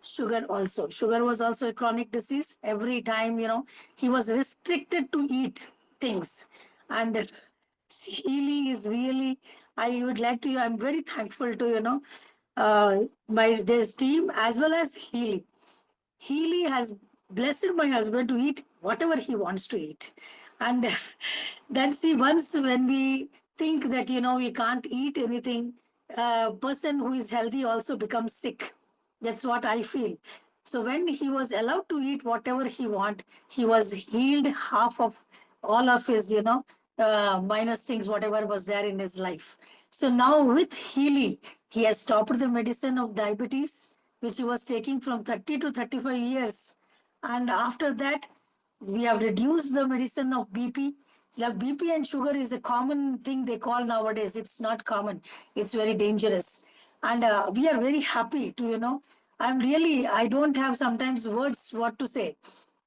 sugar also. Sugar was also a chronic disease. Every time, he was restricted to eat things. And Healy is really, I would like to, I'm very thankful to, my this team as well as Healy. Healy has blessed my husband to eat whatever he wants to eat. And then see, once when we think that, we can't eat anything, a person who is healthy also becomes sick. That's what I feel. So when he was allowed to eat whatever he want, he was healed half of all of his, minus things, whatever was there in his life. So now with Healy, he has stopped the medicine of diabetes, which he was taking from 30 to 35 years. And after that, we have reduced the medicine of BP. Like BP and sugar is a common thing they call nowadays. It's not common. It's very dangerous. And we are very happy to, I don't have sometimes words what to say.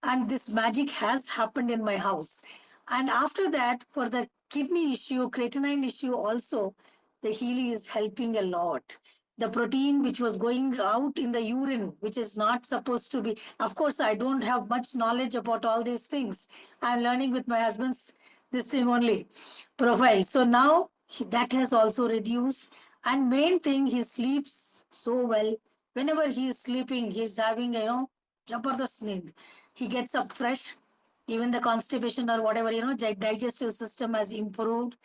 And this magic has happened in my house. And after that, for the kidney issue, creatinine issue also, the Healy is helping a lot. The protein which was going out in the urine, which is not supposed to be. Of course, I don't have much knowledge about all these things. I'm learning with my husband's this thing only profile. So now that has also reduced. And main thing, he sleeps so well. Whenever he is sleeping, he's having, jabardast need. He gets up fresh. Even the constipation or whatever, digestive system has improved.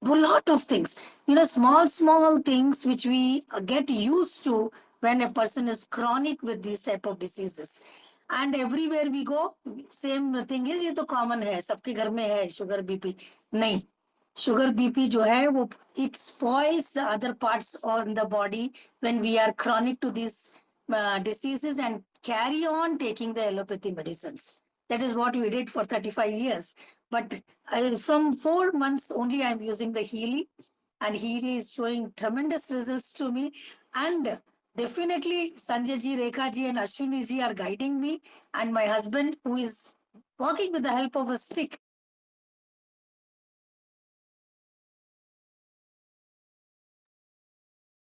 A lot of things, small things which we get used to when a person is chronic with these type of diseases. And everywhere we go, same thing is, ये तो common है, सबके घर में है sugar BP. नहीं, sugar BP जो है वो, it spoils the other parts on the body when we are chronic to these diseases and carry on taking the allopathy medicines. That is what we did for 35 years. But from 4 months only, I'm using the Healy, and Healy is showing tremendous results to me. And definitely, Sanjay ji, Rekha ji, and Ashwini ji are guiding me, and my husband, who is walking with the help of a stick.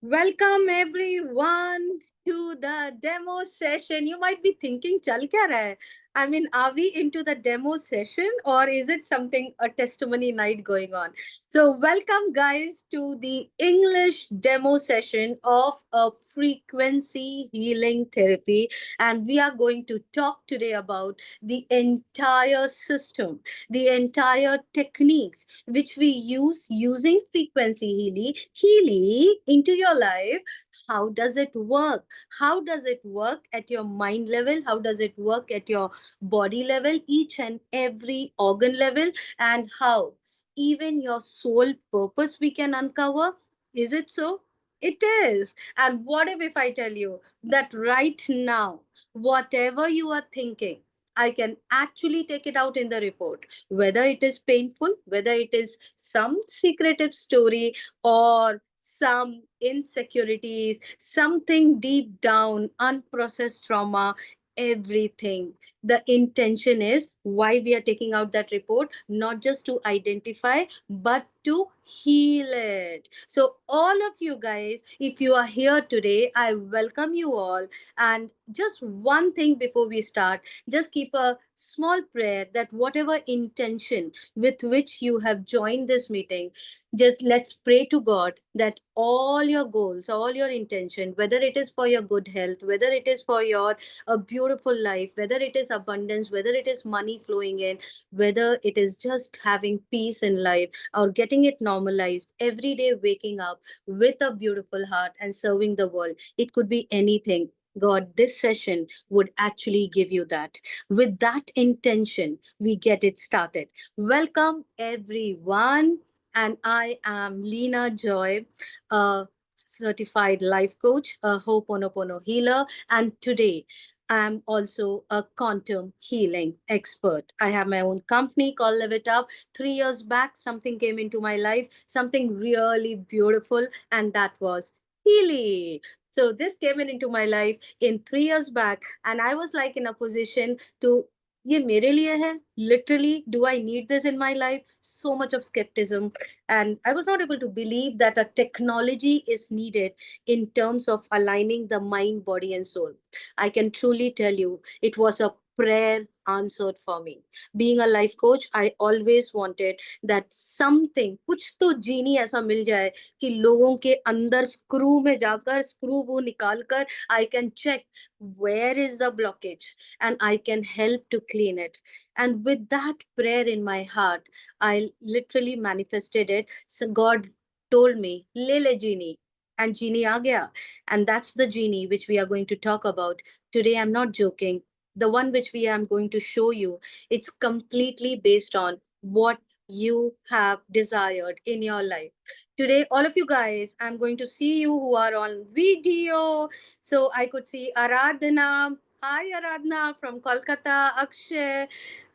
Welcome everyone to the demo session. You might be thinking, chal kya raha hai? I mean, are we into the demo session or is it something, a testimony night going on? So, welcome guys to the English demo session of a frequency healing therapy. And we are going to talk today about the entire system, the entire techniques which we use using frequency healing into your life. How does it work? How does it work at your mind level? How does it work at your body level, each and every organ level? And how even your soul purpose we can uncover? Is it so? It is. And what if I tell you that right now, whatever you are thinking, I can actually take it out in the report, whether it is painful, whether it is some secretive story, or some insecurities, something deep down, unprocessed trauma, everything. The intention is why we are taking out that report, not just to identify, but to heal it. So, all of you guys, if you are here today, I welcome you all. And just one thing before we start, just keep a small prayer that whatever intention with which you have joined this meeting, just let's pray to God that all your goals, all your intention, whether it is for your good health, whether it is for your a beautiful life, whether it is abundance, whether it is money flowing in, whether it is just having peace in life or getting it normalized, every day waking up with a beautiful heart and serving the world, it could be anything. God, this session would actually give you that. With that intention, we get it started. Welcome, everyone. And I am Lena Joy, a certified life coach, a Ho'oponopono healer. And today, I'm also a quantum healing expert. I have my own company called Live It Up. 3 years back, something came into my life, something really beautiful, and that was Healy. So this came into my life in 3 years back, and I was like in a position to ये मेरे लिए है, literally, do I need this in my life? So much of skepticism, and I was not able to believe that a technology is needed in terms of aligning the mind, body, and soul. I can truly tell you it was a prayer answered for me. Being a life coach, I always wanted that something, कुछ तो जीनी ऐसा मिल जाए कि लोगों के अंदर screw में जाकर स्क्रू वो निकाल कर I can check where is the blockage and I can help to clean it. And with that prayer in my heart, I literally manifested it. So God told me, Lele Genie. And Genie aa gaya. And that's the Genie which we are going to talk about. Today, I'm not joking. The one which we am going to show you, it's completely based on what you have desired in your life. Today, all of you guys, I'm going to see you who are on video. So I could see Aradhana. Hi, Aradhana from Kolkata. Akshay,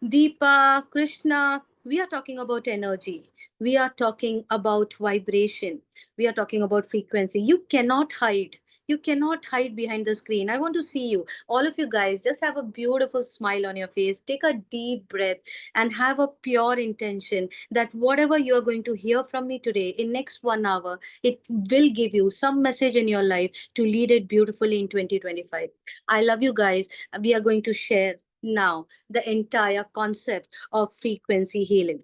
Deepa, Krishna. We are talking about energy. We are talking about vibration. We are talking about frequency. You cannot hide. You cannot hide behind the screen. I want to see you. All of you guys, just have a beautiful smile on your face. Take a deep breath and have a pure intention that whatever you are going to hear from me today in next 1 hour, it will give you some message in your life to lead it beautifully in 2025. I love you guys. We are going to share now the entire concept of frequency healing.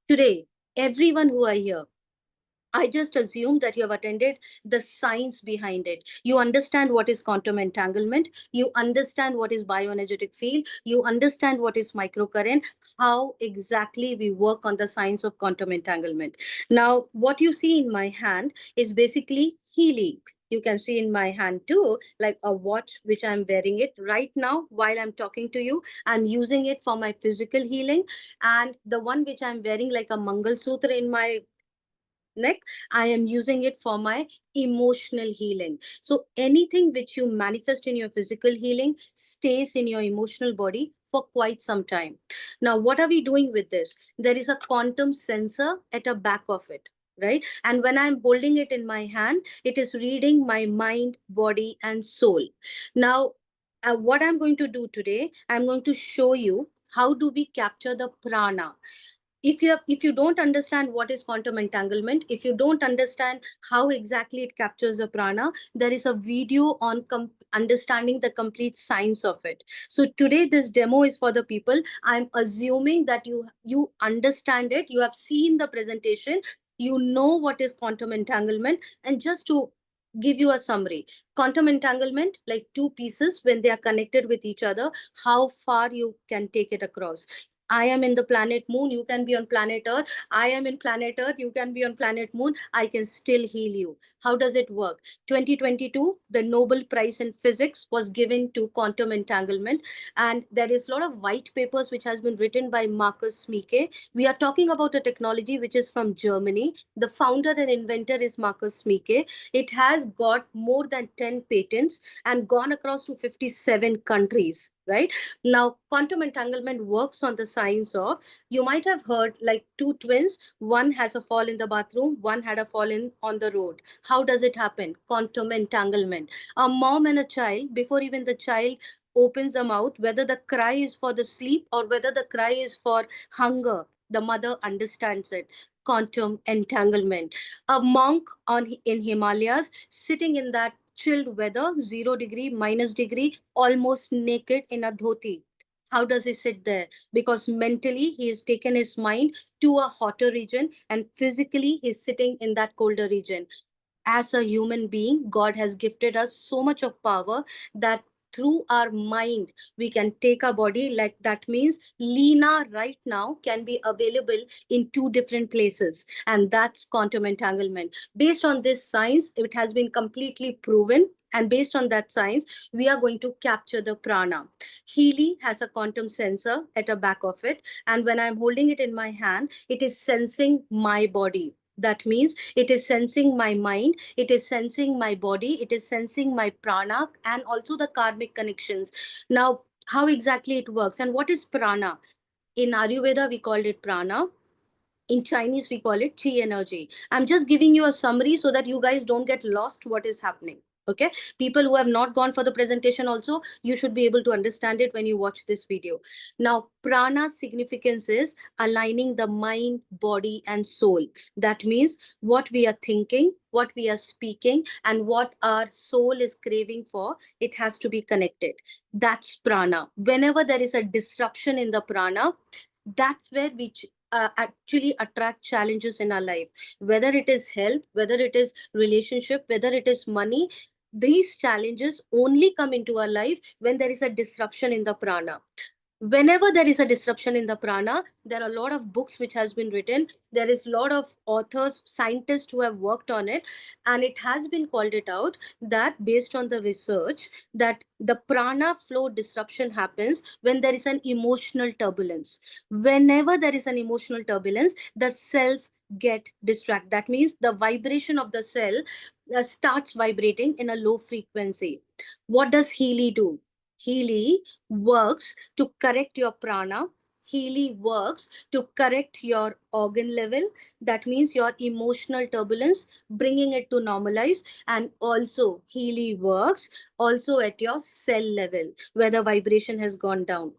Today, everyone who are here, I just assume that you have attended the science behind it. You understand what is quantum entanglement. You understand what is bioenergetic field. You understand what is microcurrent, how exactly we work on the science of quantum entanglement. Now, what you see in my hand is basically Healy. You can see in my hand too, like a watch, which I'm wearing it right now while I'm talking to you. I'm using it for my physical healing. And the one which I'm wearing, like a Mangal Sutra in my neck, I am using it for my emotional healing. So anything which you manifest in your physical healing stays in your emotional body for quite some time. Now, what are we doing with this? There is a quantum sensor at the back of it, right? And when I'm holding it in my hand, it is reading my mind, body, and soul. Now, what I'm going to do today, I'm going to show you how do we capture the prana. If you don't understand what is quantum entanglement, if you don't understand how exactly it captures the prana, there is a video on understanding the complete science of it. So today this demo is for the people. I'm assuming that you understand it, you have seen the presentation, you know what is quantum entanglement. And just to give you a summary, quantum entanglement, like two pieces when they are connected with each other, how far you can take it across. I am in the planet Moon, you can be on planet Earth. I am in planet Earth, you can be on planet Moon. I can still heal you. How does it work? 2022, the Nobel Prize in Physics was given to quantum entanglement. And there is a lot of white papers which has been written by Marcus Mieke. We are talking about a technology which is from Germany. The founder and inventor is Marcus Mieke. It has got more than 10 patents and gone across to 57 countries, right? Now, quantum entanglement works on the science of, you might have heard like two twins, one has a fall in the bathroom, one had a fall in on the road. How does it happen? Quantum entanglement. A mom and a child, before even the child opens the mouth, whether the cry is for the sleep or whether the cry is for hunger, the mother understands it. Quantum entanglement. A monk in Himalayas sitting in that chilled weather, 0 degree, -degree, almost naked in a dhoti. How does he sit there? Because mentally he has taken his mind to a hotter region and physically he's sitting in that colder region. As a human being, God has gifted us so much of power that through our mind, we can take our body. Like that means Lena right now can be available in two different places. And that's quantum entanglement. Based on this science, it has been completely proven. And based on that science, we are going to capture the prana. Healy has a quantum sensor at the back of it. And when I'm holding it in my hand, it is sensing my body. That means it is sensing my mind, it is sensing my body, it is sensing my prana and also the karmic connections. Now, how exactly it works and what is prana? In Ayurveda, we call it prana. In Chinese, we call it chi energy. I'm just giving you a summary so that you guys don't get lost what is happening. Okay, people who have not gone for the presentation also, you should be able to understand it when you watch this video. Now, prana's significance is aligning the mind, body, and soul. That means what we are thinking, what we are speaking, and what our soul is craving for, it has to be connected. That's prana. Whenever there is a disruption in the prana, that's where we actually attract challenges in our life, whether it is health, whether it is relationship, whether it is money. These challenges only come into our life when there is a disruption in the prana. Whenever there is a disruption in the prana, there are a lot of books which has been written. There is a lot of authors, scientists who have worked on it, and it has been called it out that based on the research, that the prana flow disruption happens when there is an emotional turbulence. Whenever there is an emotional turbulence, the cells get distracted. That means the vibration of the cell starts vibrating in a low frequency. What does Healy do? Healy works to correct your prana. Healy works to correct your organ level. That means your emotional turbulence, bringing it to normalize. And also, Healy works also at your cell level where the vibration has gone down.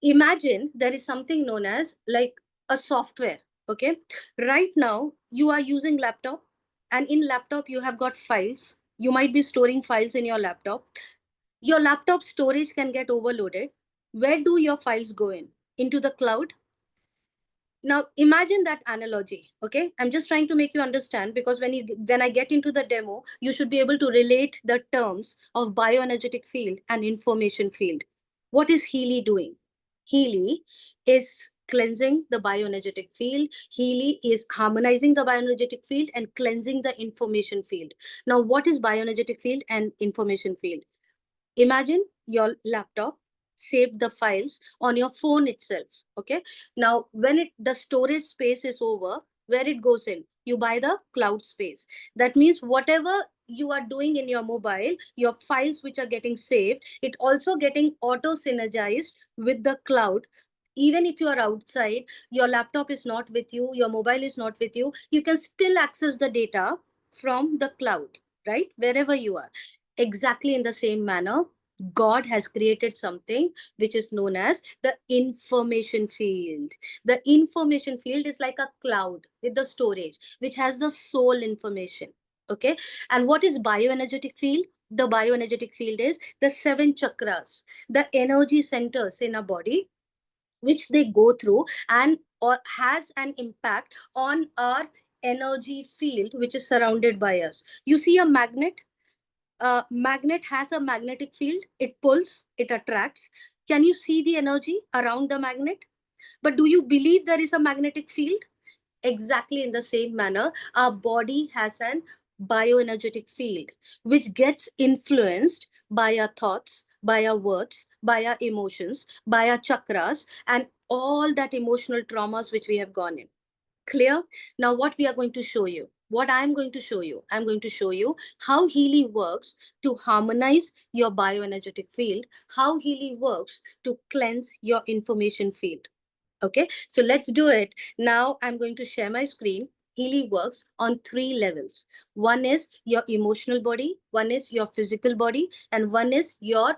Imagine there is something known as like a software. Okay, right now you are using laptop, and in laptop you have got files. You might be storing files in your laptop. Your laptop storage can get overloaded. Where do your files go in? Into the cloud. Now imagine that analogy. Okay, I'm just trying to make you understand, because when I get into the demo, you should be able to relate the terms of bioenergetic field and information field. What is Healy doing? Healy is cleansing the bioenergetic field. Healy is harmonizing the bioenergetic field and cleansing the information field. Now, what is bioenergetic field and information field? Imagine your laptop save the files on your phone itself. Okay, now when the storage space is over, where it goes in, you buy the cloud space. That means whatever you are doing in your mobile, your files which are getting saved, it also getting auto synergized with the cloud. Even if you are outside, your laptop is not with you, your mobile is not with you, you can still access the data from the cloud, right, wherever you are. Exactly in the same manner, God has created something which is known as the information field. The information field is like a cloud with the storage, which has the soul information. Okay. And what is bioenergetic field? The bioenergetic field is the 7 chakras, the energy centers in a body, which they go through and or has an impact on our energy field, which is surrounded by us. You see a magnet. Magnet has a magnetic field. It pulls, it attracts. Can you see the energy around the magnet? But do you believe there is a magnetic field? Exactly in the same manner, our body has an bioenergetic field which gets influenced by our thoughts, by our words, by our emotions, by our chakras, and all that emotional traumas which we have gone in. Clear? Now, what we are going to show you, what I'm going to show you, I'm going to show you how Healy works to harmonize your bioenergetic field, how Healy works to cleanse your information field. Okay, so let's do it. Now I'm going to share my screen. Healy works on 3 levels. One is your emotional body, one is your physical body, and one is your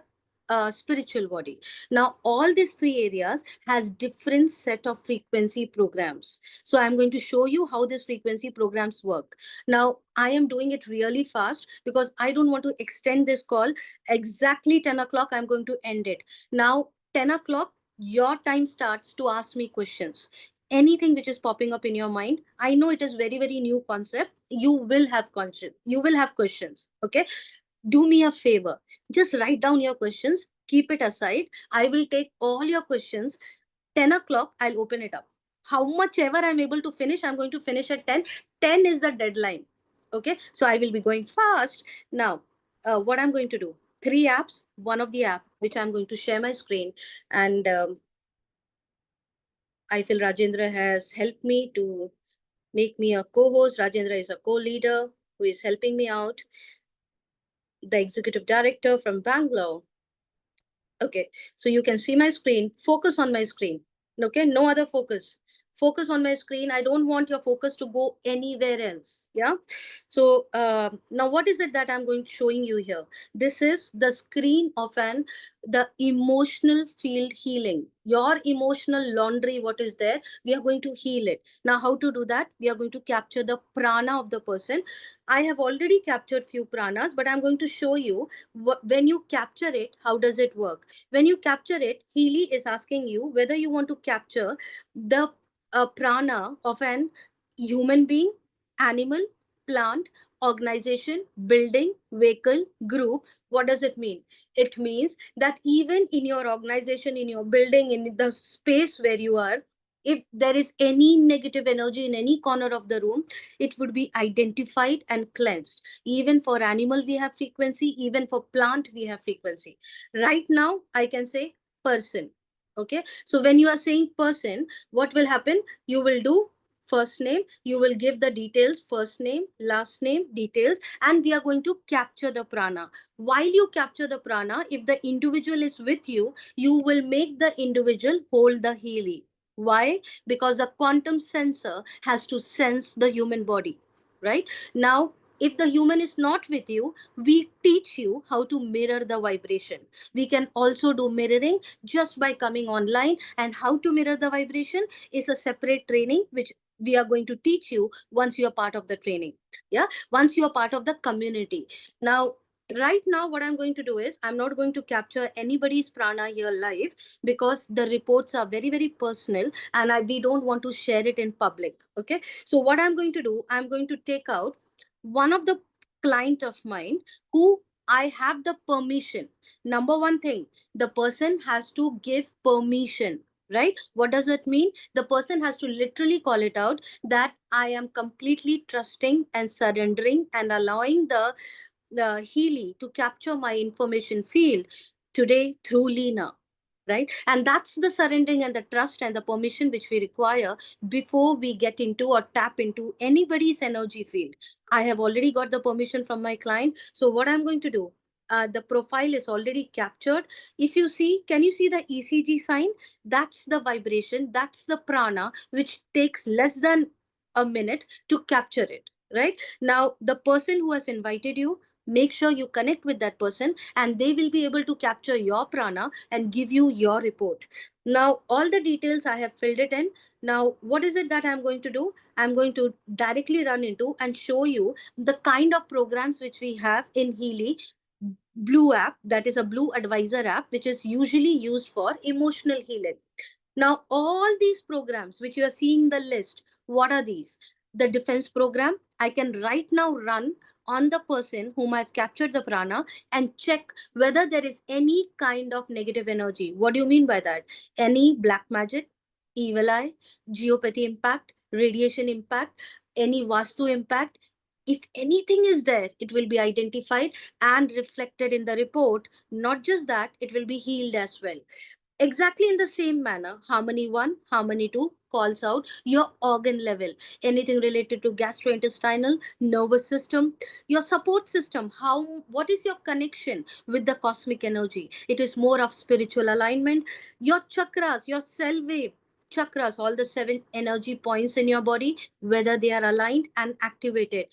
spiritual body. Now all these 3 areas has different set of frequency programs. So I'm going to show you how these frequency programs work. Now I am doing it really fast because I don't want to extend this call. Exactly 10 o'clock I'm going to end it. Now 10 o'clock your time starts to ask me questions. Anything which is popping up in your mind, I know it is very new concept. You will have questions. Okay, do me a favor, just write down your questions, keep it aside. I will take all your questions. 10 o'clock I'll open it up. How much ever I'm able to finish, I'm going to finish at 10. 10 is the deadline. Okay, so I will be going fast. Now what I'm going to do, 3 apps. One of the app which I'm going to share my screen, and I feel Rajendra has helped me to make me a co-host. Rajendra is a co-leader who is helping me out. The executive director from Bangalore. Okay, so you can see my screen. Focus on my screen. Okay, no other focus. focus on my screen. I don't want your focus to go anywhere else. Yeah. So now what is it that I'm going to showing you here? This is the screen of the emotional field healing. Your emotional laundry, what is there, we are going to heal it. Now how to do that? We are going to capture the prana of the person. I have already captured few pranas, but I'm going to show you when you capture it, how does it work. When you capture it, Healy is asking you whether you want to capture the prana of an human being, animal, plant, organization, building, vehicle, group. What does it mean? It means that even in your organization, in your building, in the space where you are, if there is any negative energy in any corner of the room, it would be identified and cleansed. Even for animal, we have frequency. Even for plant, we have frequency. Right now, I can say person. Okay. So when you are saying person, what will happen? You will do first name, you will give the details, first name, last name, details, and we are going to capture the prana. While you capture the prana, if the individual is with you, you will make the individual hold the healing. Why? Because the quantum sensor has to sense the human body, right? Now, if the human is not with you, we teach you how to mirror the vibration. We can also do mirroring just by coming online, and how to mirror the vibration is a separate training which we are going to teach you once you are part of the training. Yeah, once you are part of the community. Now, right now what I'm going to do is, I'm not going to capture anybody's prana here live, because the reports are very, very personal, and we don't want to share it in public. Okay. So what I'm going to do, I'm going to take out one of the client of mine who I have the permission. Number one thing, the person has to give permission, right? What does it mean? The person has to literally call it out that I am completely trusting and surrendering and allowing the Healy to capture my information field today through Lena, right? And that's the surrendering and the trust and the permission which we require before we get into or tap into anybody's energy field. I have already got the permission from my client. So what I'm going to do, the profile is already captured. If you see, can you see the ECG sign? That's the vibration, that's the prana, which takes less than a minute to capture it. Right now, the person who has invited you, make sure you connect with that person, and they will be able to capture your prana and give you your report. Now all the details I have filled it in. Now what is it that I'm going to do? I'm going to directly run into and show you the kind of programs which we have in Healy Blue app, that is a Blue Advisor app, which is usually used for emotional healing. Now, all these programs which you are seeing the list, what are these? The defense program, I can right now run on the person whom I've captured the prana and check whether there is any kind of negative energy. What do you mean by that? Any black magic, evil eye, geopathy impact, radiation impact, any vastu impact. If anything is there, it will be identified and reflected in the report. Not just that, it will be healed as well. Exactly in the same manner, Harmony 1, Harmony 2 calls out your organ level, anything related to gastrointestinal, nervous system, your support system, what is your connection with the cosmic energy? It is more of spiritual alignment. Your chakras, your cell wave, chakras, all the 7 energy points in your body, whether they are aligned and activated.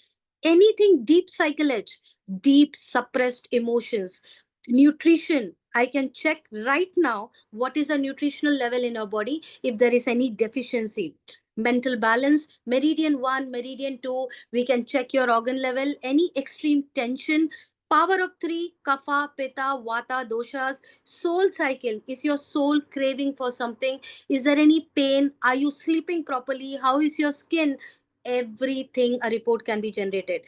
Anything deep psychology, deep suppressed emotions, nutrition, I can check right now what is the nutritional level in our body if there is any deficiency. Mental balance, meridian 1, meridian 2, we can check your organ level, any extreme tension. Power of 3, kapha, pitta, vata, doshas. Soul cycle, is your soul craving for something? Is there any pain? Are you sleeping properly? How is your skin? Everything, a report can be generated.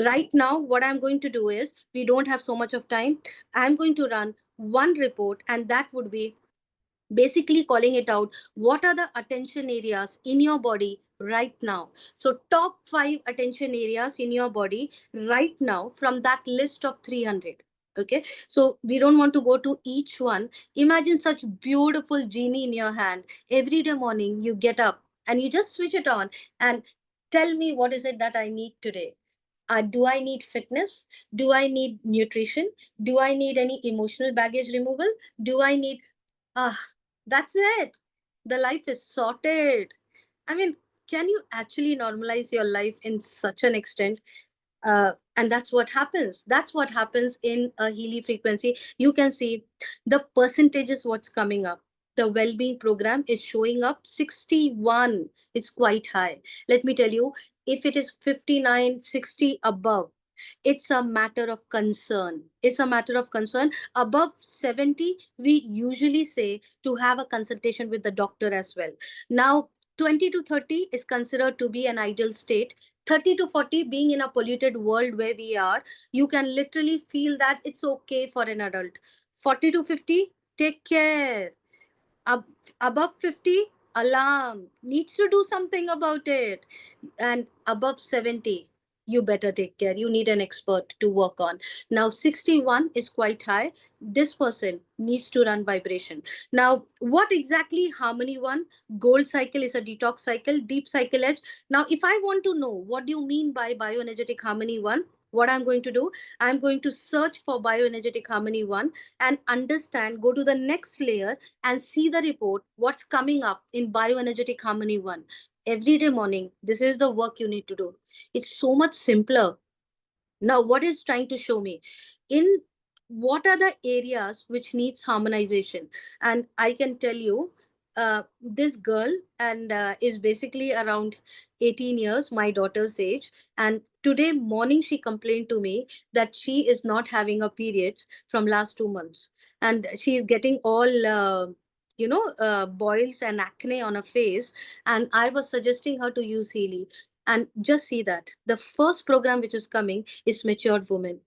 Right now, what I'm going to do is, we don't have so much of time. I'm going to run one report, and that would be basically calling it out what are the attention areas in your body right now. So top 5 attention areas in your body right now from that list of 300. Okay, so we don't want to go to each one. Imagine such beautiful genie in your hand. Every day morning you get up and you just switch it on and tell me, what is it that I need today? Do I need fitness? Do I need nutrition? Do I need any emotional baggage removal? Do I need, ah, that's it. The life is sorted. I mean, can you actually normalize your life in such an extent? And that's what happens. That's what happens in a Healy frequency. You can see the percentages what's coming up. The well-being program is showing up 61. It's quite high. Let me tell you, if it is 59, 60 above, it's a matter of concern. It's a matter of concern. Above 70, we usually say to have a consultation with the doctor as well. Now, 20 to 30 is considered to be an ideal state. 30 to 40, being in a polluted world where we are, you can literally feel that it's okay for an adult. 40 to 50, take care. Up, above 50, alarm, needs to do something about it. And above 70, you better take care. You need an expert to work on. Now 61 is quite high. This person needs to run vibration. Now what exactly Harmony One? Gold cycle is a detox cycle, deep cycle edge. Now if I want to know what do you mean by bioenergetic Harmony One, what I'm going to do, I'm going to search for bioenergetic Harmony One and understand, go to the next layer and see the report, what's coming up in bioenergetic Harmony One. Every day morning, this is the work you need to do. It's so much simpler. Now what is trying to show me in what are the areas which needs harmonization? And I can tell you, this girl and is basically around 18 years, my daughter's age, and today morning she complained to me that she is not having a periods from last 2 months, and she is getting all boils and acne on her face, and I was suggesting her to use Healy. And just see that the first program which is coming is matured women.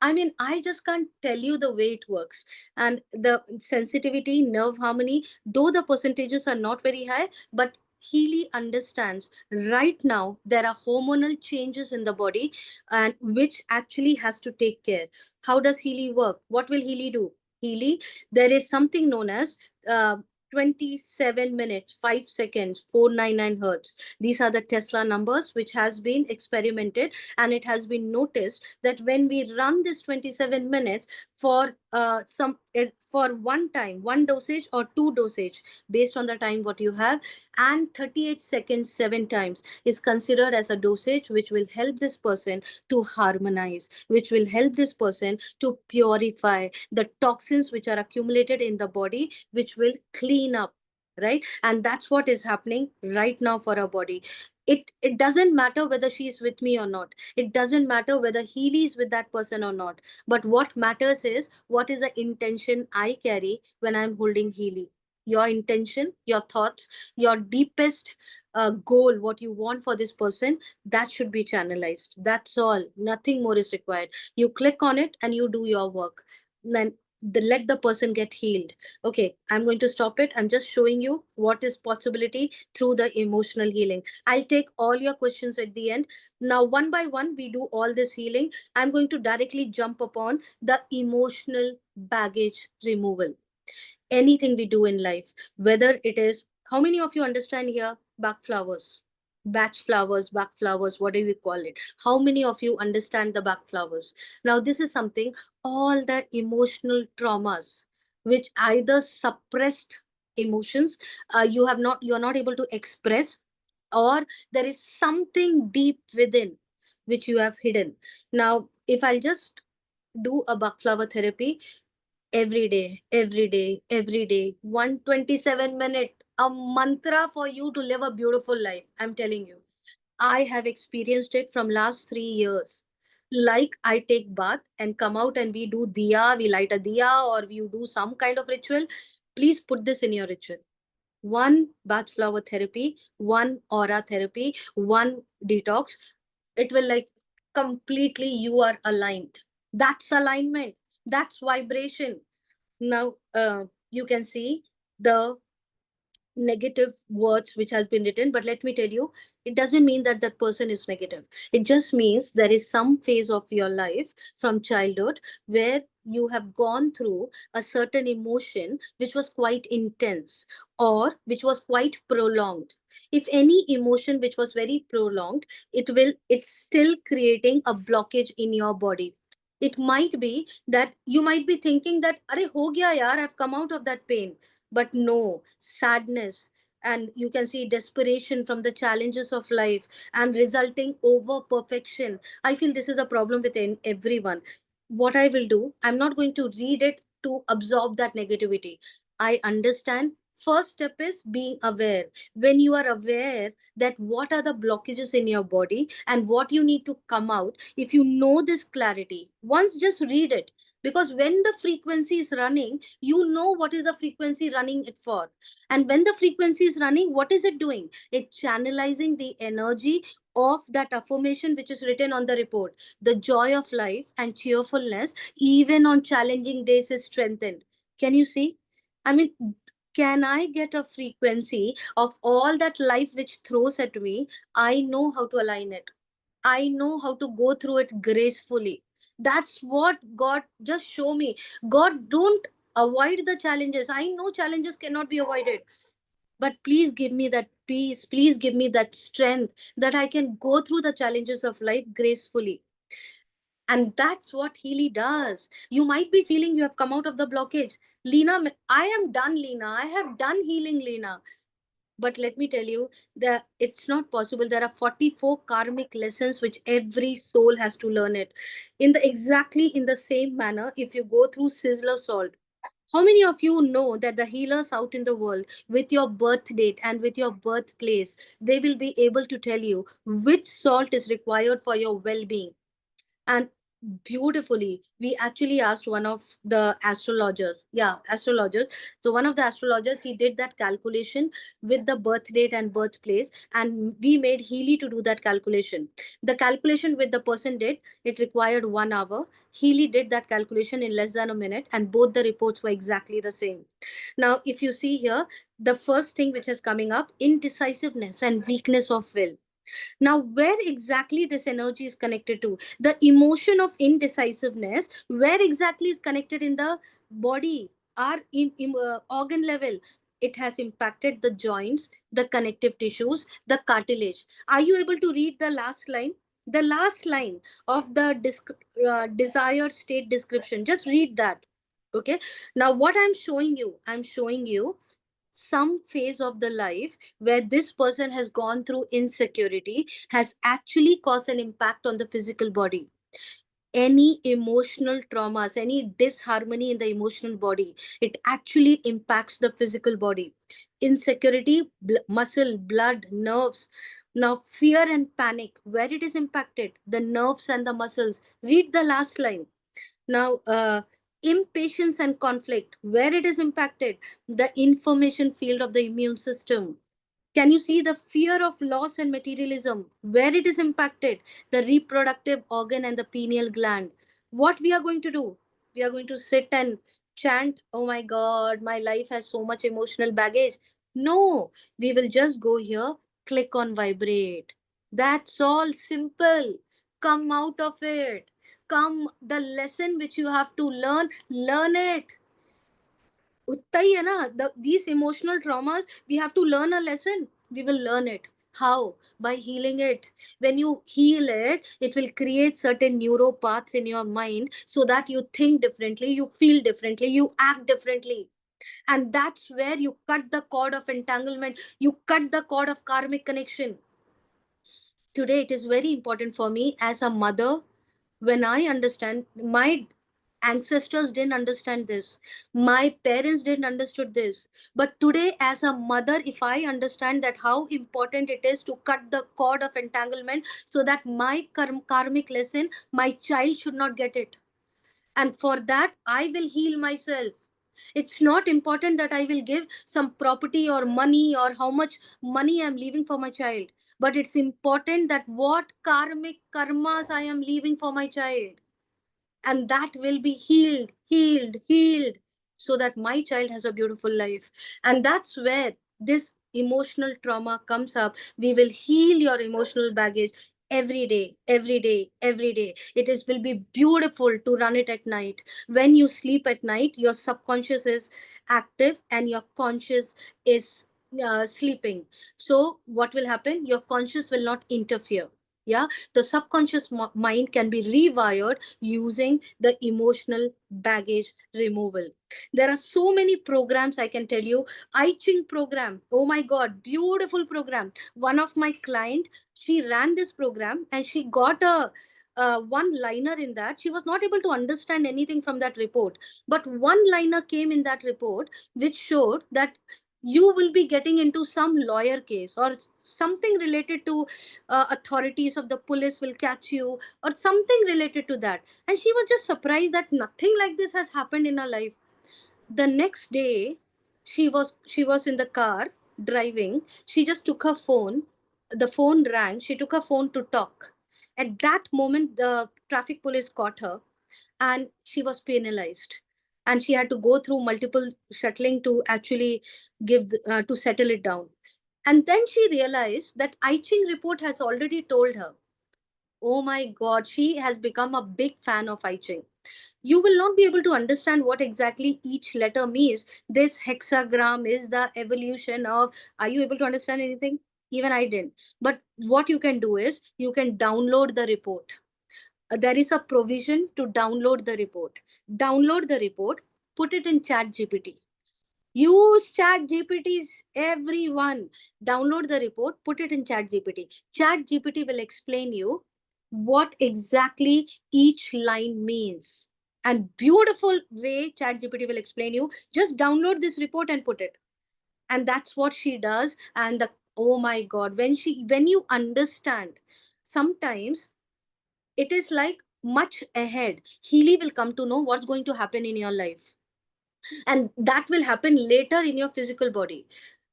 I mean, I just can't tell you the way it works. And the sensitivity, nerve harmony, though the percentages are not very high, but Healy understands right now there are hormonal changes in the body and which actually has to take care. How does Healy work? What will Healy do? Healy, there is something known as uh, 27 minutes, 5 seconds, 499 hertz. These are the Tesla numbers which has been experimented, and it has been noticed that when we run this 27 minutes for for one time, one dosage or two dosage based on the time what you have, and 38 seconds 7 times is considered as a dosage which will help this person to harmonize, which will help this person to purify the toxins which are accumulated in the body, which will clean up, right? And that's what is happening right now for our body. It doesn't matter whether she is with me or not. It doesn't matter whether Healy is with that person or not. But what matters is what is the intention I carry when I'm holding Healy. Your intention, your thoughts, your deepest goal, what you want for this person, that should be channelized. That's all. Nothing more is required. You click on it and you do your work. Then let the person get healed. Okay, I'm going to stop it. I'm just showing you what is possibility through the emotional healing. I'll take all your questions at the end. Now, one by one, we do all this healing. I'm going to directly jump upon the emotional baggage removal. Anything we do in life, whether it is, how many of you understand here, back flowers? Batch flowers, back flowers, whatever we call it. How many of you understand the back flowers? Now, this is something, all the emotional traumas, which either suppressed emotions, you're not able to express, or there is something deep within which you have hidden. Now, if I'll just do a buck flower therapy every day, every day, every day, 127 minute, a mantra for you to live a beautiful life. I'm telling you, I have experienced it from last 3 years. Like I take bath and come out and we do diya, we light a diya or we do some kind of ritual. Please put this in your ritual. One bath flower therapy, one aura therapy, one detox. It will like completely you are aligned. That's alignment. That's vibration. Now you can see the negative words which has been written, but let me tell you, it doesn't mean that that person is negative. It just means there is some phase of your life from childhood where you have gone through a certain emotion which was quite intense or which was quite prolonged. If any emotion which was very prolonged, it's still creating a blockage in your body. It might be that you might be thinking that, "Arey ho gaya yaar, I've come out of that pain." But no, sadness, and you can see desperation from the challenges of life and resulting over perfection. I feel this is a problem within everyone. What I will do, I'm not going to read it to absorb that negativity. I understand. First step is being aware. When you are aware that what are the blockages in your body and what you need to come out, if you know this clarity, once just read it, because when the frequency is running, you know what is the frequency running it for. And when the frequency is running, what is it doing? It's channelizing the energy of that affirmation which is written on the report. The joy of life and cheerfulness, even on challenging days, is strengthened. Can you see? I mean, can I get a frequency of all that life which throws at me? I know how to align it. I know how to go through it gracefully. That's what God just show me. God don't avoid the challenges. I know challenges cannot be avoided, but please give me that peace. Please give me that strength that I can go through the challenges of life gracefully. And that's what Healy does. You might be feeling you have come out of the blockage. Leena, I am done, Leena. I have done healing, Leena. But let me tell you that it's not possible. There are 44 karmic lessons which every soul has to learn it. In the exactly in the same manner, if you go through Sizzler Salt, how many of you know that the healers out in the world, with your birth date and with your birthplace, they will be able to tell you which salt is required for your well-being? And beautifully, we actually asked one of the astrologers, so one of the astrologers, he did that calculation with the birth date and birthplace, and we made Healy to do that calculation. The calculation with the person did, it required 1 hour. Healy did that calculation in less than a minute, and both the reports were exactly the same. Now if you see here, the first thing which is coming up, indecisiveness and weakness of will. Now, where exactly this energy is connected to? The emotion of indecisiveness, where exactly is connected in the body, our organ level? It has impacted the joints, the connective tissues, the cartilage. Are you able to read the last line? The last line of the desired state description. Just read that. Okay. Now, what I'm showing you some phase of the life where this person has gone through insecurity, has actually caused an impact on the physical body. Any emotional traumas, any disharmony in the emotional body, it actually impacts the physical body. Insecurity, muscle, blood, nerves. Now fear and panic, where it is impacted, the nerves and the muscles. Read the last line. Now, impatience and conflict, where it is impacted, the information field of the immune system. Can you see the fear of loss and materialism, where it is impacted, the reproductive organ and the pineal gland? What we are going to do? We are going to sit and chant, oh my God, my life has so much emotional baggage. No, we will just go here, click on vibrate. That's all simple. Come out of it. Come, the lesson which you have to learn it. उतना ही है ना, these emotional traumas, we have to learn a lesson. We will learn it. How? By healing it. When you heal it, it will create certain neuro paths in your mind so that you think differently, you feel differently, you act differently. And that's where you cut the cord of entanglement, you cut the cord of karmic connection. Today, it is very important for me as a mother. When I understand, my ancestors didn't understand this, my parents didn't understood this, but today as a mother, if I understand that how important it is to cut the cord of entanglement so that my karmic lesson, my child should not get it, and for that I will heal myself. It's not important that I will give some property or money or how much money I'm leaving for my child, but it's important that what karmic karmas I am leaving for my child, and that will be healed so that my child has a beautiful life. And that's where this emotional trauma comes up. We will heal your emotional baggage every day, every day, every day. It is will be beautiful to run it at night. When you sleep at night, your subconscious is active and your conscious is sleeping. So what will happen? Your conscious will not interfere. Yeah, the subconscious mind can be rewired using the emotional baggage removal. There are so many programs I can tell you. I Ching program, oh my god, beautiful program. One of my client, she ran this program and she got a one liner in that. She was not able to understand anything from that report, but one liner came in that report which showed that you will be getting into some lawyer case or something related to authorities of the police will catch you or something related to that. And she was just surprised that nothing like this has happened in her life. The next day, she was in the car driving. She just took her phone. The phone rang. She took her phone to talk. At that moment, the traffic police caught her and she was penalized, and she had to go through multiple shuttling to actually to settle it down. And then she realized that I Ching report has already told her. Oh my god, she has become a big fan of I Ching. You will not be able to understand what exactly each letter means. This hexagram is the evolution of. Are you able to understand anything? Even I didn't. But what you can do is you can download the report. There is a provision to download the report. Download the report, put it in Chat GPT. Use Chat GPTs, everyone. Download the report, put it in Chat GPT. Chat GPT will explain you what exactly each line means. And beautiful way Chat GPT will explain you. Just download this report and put it. And that's what she does. And the oh my god, when you understand, sometimes it is like much ahead. Healy will come to know what's going to happen in your life, and that will happen later in your physical body.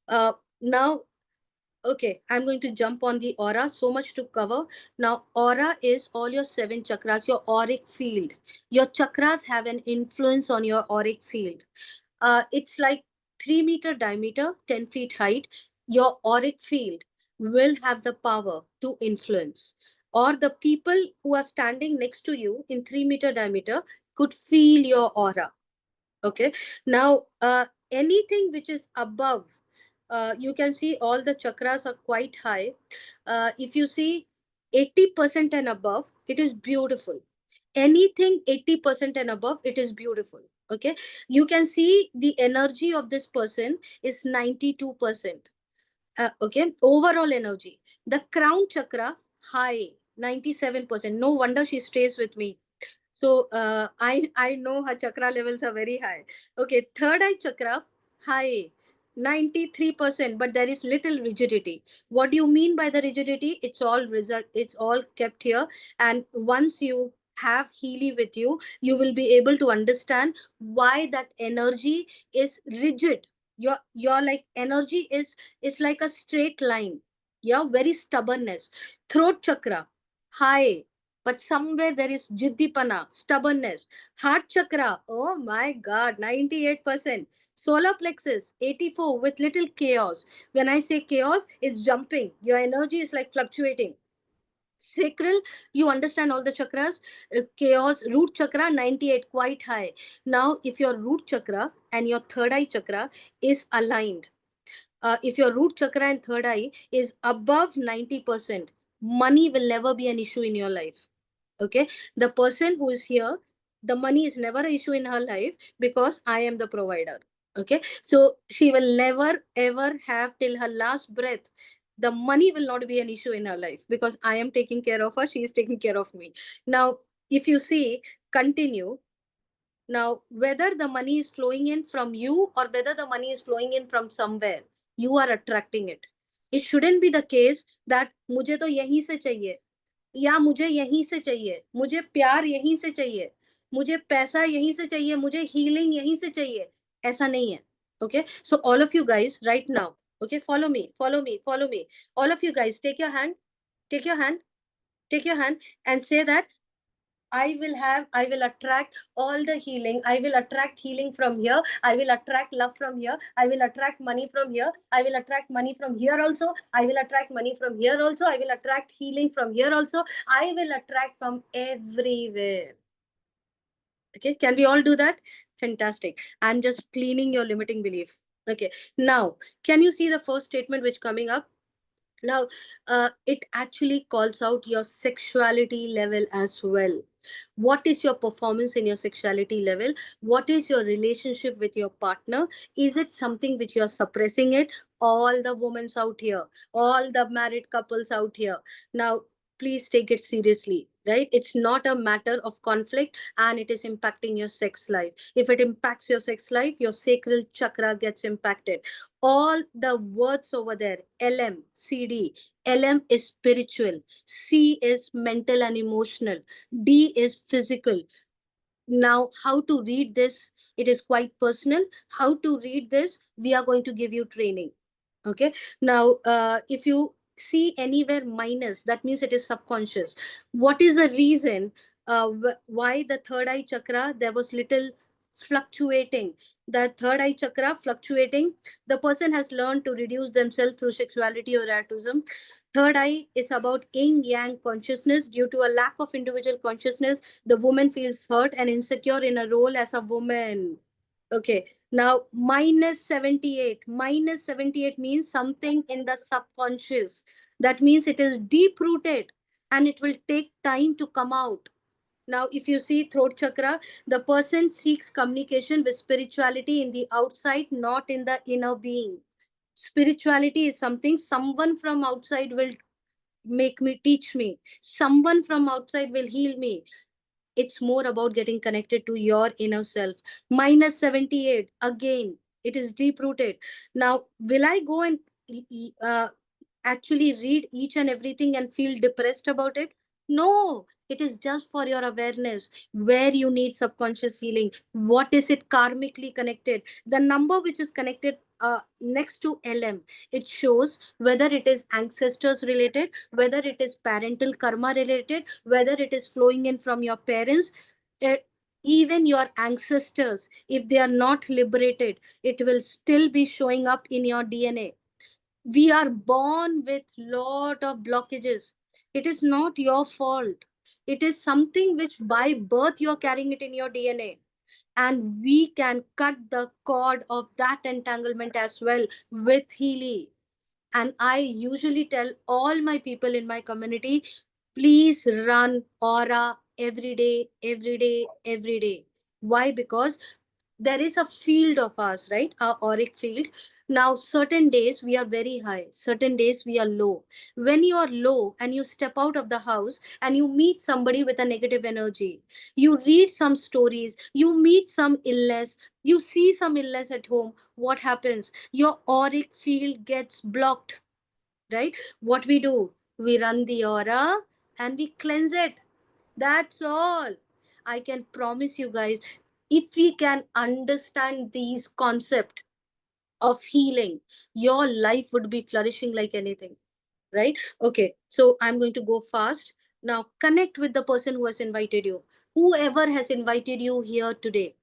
Now, okay, I'm going to jump on the aura. So much to cover. Now, aura is all your 7 chakras, your auric field. Your chakras have an influence on your auric field. It's like 3 meter diameter, 10 feet height. Your auric field will have the power to influence. Or the people who are standing next to you in 3 meter diameter could feel your aura. Okay. Now, anything which is above, you can see all the chakras are quite high. If you see 80% and above, it is beautiful. Anything 80% and above, it is beautiful. Okay. You can see the energy of this person is 92%. Okay. Overall energy. The crown chakra, high, 97%. No wonder she stays with me. So I know her chakra levels are very high. Okay, third eye chakra high, 93%, but there is little rigidity. What do you mean by the rigidity? It's all result. It's all kept here, and once you have Healy with you, you will be able to understand why that energy is rigid. Your like energy is like a straight line. Yeah, very stubbornness. Throat chakra high, but somewhere there is jiddipana, stubbornness. Heart chakra, oh my god, 98%. Solar plexus, 84 with little chaos. When I say chaos, it's jumping. Your energy is like fluctuating. Sacral, you understand all the chakras. Chaos, root chakra, 98, quite high. Now, if your root chakra and your third eye chakra is aligned, if your root chakra and third eye is above 90%, money will never be an issue in your life. Okay, the person who is here, the money is never an issue in her life because I am the provider. Okay, so she will never ever have till her last breath. The money will not be an issue in her life because I am taking care of her. She is taking care of me. Now, if you see, continue. Now, whether the money is flowing in from you or whether the money is flowing in from somewhere, you are attracting it. It shouldn't be the case that मुझे तो यहीं से चाहिए, या मुझे यहीं से चाहिए, मुझे प्यार यहीं से चाहिए, मुझे पैसा यहीं से चाहिए, मुझे हीलिंग यहीं से चाहिए. ऐसा नहीं है. Okay, so all of you guys right now, okay, follow me, follow me, follow me. All of you guys, take your hand, take your hand, take your hand, and say that I will attract all the healing. I will attract healing from here. I will attract love from here. I will attract money from here. I will attract money from here also. I will attract money from here also. I will attract healing from here also. I will attract from everywhere. Okay, can we all do that? Fantastic. I'm just cleaning your limiting belief. Okay, now, can you see the first statement which coming up? Now, it actually calls out your sexuality level as well. What is your performance in your sexuality level? What is your relationship with your partner? Is it something which you're suppressing it? All the women out here, all the married couples out here. Now, please take it seriously, right? It's not a matter of conflict and it is impacting your sex life. If it impacts your sex life, your sacral chakra gets impacted. All the words over there, LM, CD. LM is spiritual, C is mental and emotional, D is physical. Now, how to read this? It is quite personal. How to read this? We are going to give you training. Okay. Now, if you see anywhere minus, that means it is subconscious. What is the reason why the third eye chakra, there was little fluctuating? The third eye chakra fluctuating, the person has learned to reduce themselves through sexuality or eroticism. Third eye is about yin yang consciousness. Due to a lack of individual consciousness, the woman feels hurt and insecure in a role as a woman. Okay. Now, minus 78. Minus 78 means something in the subconscious. That means it is deep rooted and it will take time to come out. Now, if you see throat chakra, the person seeks communication with spirituality in the outside, not in the inner being. Spirituality is something someone from outside will make me, teach me. Someone from outside will heal me. It's more about getting connected to your inner self. Minus 78, again, it is deep rooted. Now, will I go and uh, actually read each and everything and feel depressed about it? No, it is just for your awareness where you need subconscious healing. What is it karmically connected? The number which is connected next to LM, it shows whether it is ancestors related, whether it is parental karma related, whether it is flowing in from your parents. eh, Even your ancestors, if they are not liberated, it will still be showing up in your DNA. We are born with lot of blockages. It is not your fault. It is something which by birth you're carrying it in your DNA, and we can cut the cord of that entanglement as well with healing. And I usually tell all my people in my community, please run aura every day, every day, every day. Why? Because there is a field of ours, right? Our auric field. Now, certain days we are very high, certain days we are low. When you are low and you step out of the house and you meet somebody with a negative energy, you read some stories, you meet some illness, you see some illness at home, what happens? Your auric field gets blocked, right? What we do? We run the aura and we cleanse it. That's all. I can promise you guys, if we can understand these concept of healing, your life would be flourishing like anything, right? Okay, so I'm going to go fast. Now connect with the person who has invited you. Whoever has invited you here today,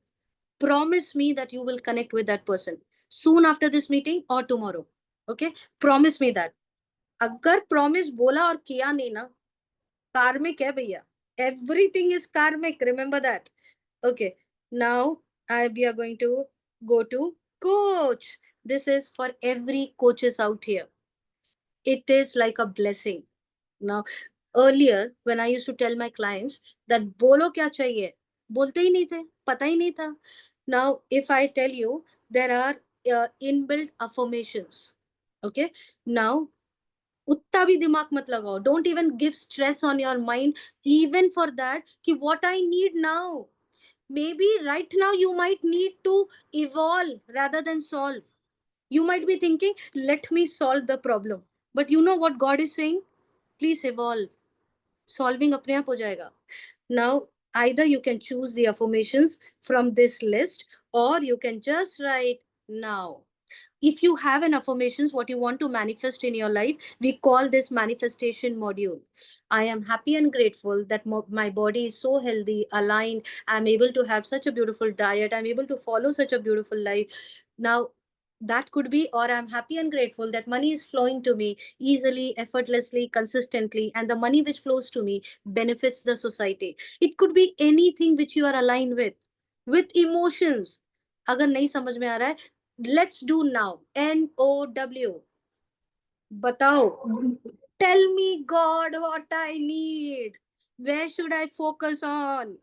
promise me that you will connect with that person soon after this meeting or tomorrow. Okay, promise me that. अगर promise बोला और किया नहीं ना, कार्मिक है भैया. Everything is karmic, remember that. Okay, now we are going to go to coach. This is for every coaches out here. It is like a blessing. Now, earlier when I used to tell my clients that बोलो क्या चाहिए, बोलते ही नहीं थे, पता ही नहीं था. Now if I tell you, there are inbuilt affirmations. Okay, now उतना भी दिमाग मत लगाओ. Don't even give stress on your mind even for that कि what I need now. Maybe right now you might need to evolve rather than solve. You might be thinking, let me solve the problem. But you know what God is saying? Please evolve. Solving अपने आप हो जाएगा. Now, either you can choose the affirmations from this list or you can just write now. If you have an affirmations what you want to manifest in your life, we call this manifestation module. I am happy and grateful that my body is so healthy, aligned. I'm able to have such a beautiful diet, I'm able to follow such a beautiful life. Now, that could be, or I'm happy and grateful that money is flowing to me easily, effortlessly, consistently, and the money which flows to me benefits the society. It could be anything which you are aligned with emotions. अगर नहीं समझ में आ रहा है, let's do now. NOW. Batao. Tell me, God, what I need. Where should I focus on?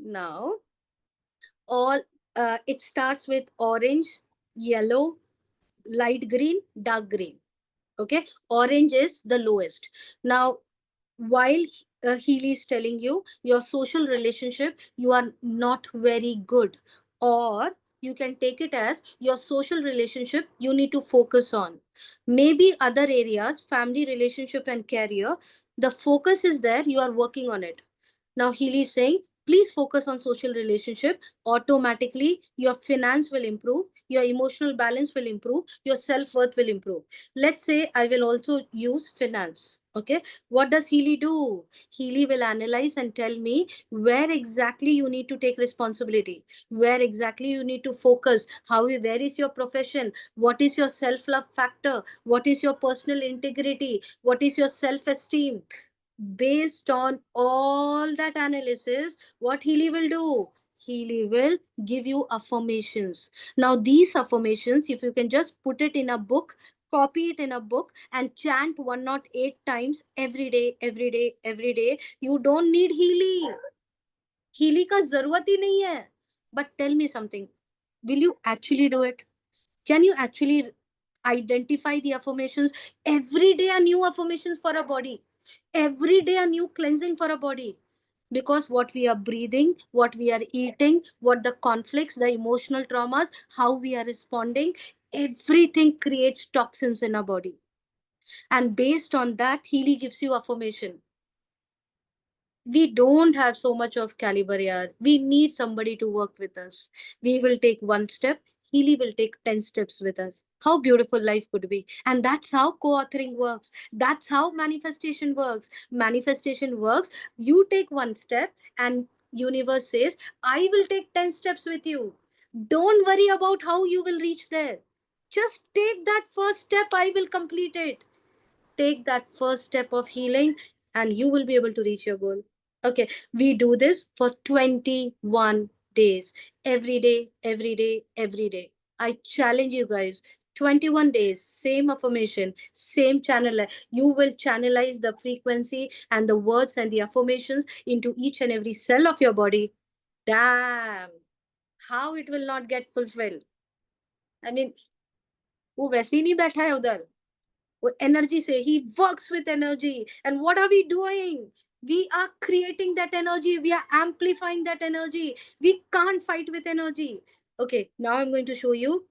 Now, all it starts with orange, yellow, light green, dark green. Okay, orange is the lowest. Now, while Healy is telling you your social relationship, you are not very good, or you can take it as your social relationship you need to focus on. Maybe other areas, family relationship and career, the focus is there, you are working on it. Now Healy is saying, please focus on social relationship. Automatically, your finance will improve, your emotional balance will improve, your self-worth will improve. Let's say I will also use finance. Okay. What does Healy do? Healy will analyze and tell me where exactly you need to take responsibility, where exactly you need to focus, where is your profession, what is your self-love factor, what is your personal integrity, what is your self-esteem. Based on all that analysis, what Healy will do? Healy will give you affirmations. Now, these affirmations, if you can just put it in a book, copy it in a book, and chant 108 times every day, every day, every day. You don't need Healy. Healy का जरूरत ही नहीं है. But tell me something. Will you actually do it? Can you actually identify the affirmations? Every day a new affirmations for a body. Every day a new cleansing for a body. Because what we are breathing, what we are eating, what the conflicts, the emotional traumas, how we are responding, everything creates toxins in our body. And based on that, Healy gives you affirmation. We don't have so much of caliber here. We need somebody to work with us. We will take one step. Healy will take 10 steps with us. How beautiful life could be. And that's how co-authoring works. That's how manifestation works. Manifestation works. You take one step and universe says, I will take 10 steps with you. Don't worry about how you will reach there. Just take that first step. I will complete it. Take that first step of healing and you will be able to reach your goal. Okay, we do this for 21 days. Every day, every day, every day. I challenge you guys. 21 days, same affirmation, same channel. You will channelize the frequency and the words and the affirmations into each and every cell of your body. Damn, how it will not get fulfilled. I mean, वो वैसे ही नहीं बैठा है उधर. Energy say he works with energy. And what are we doing? We are creating that energy. We are amplifying that energy. We can't fight with energy. Okay, now I'm going to show you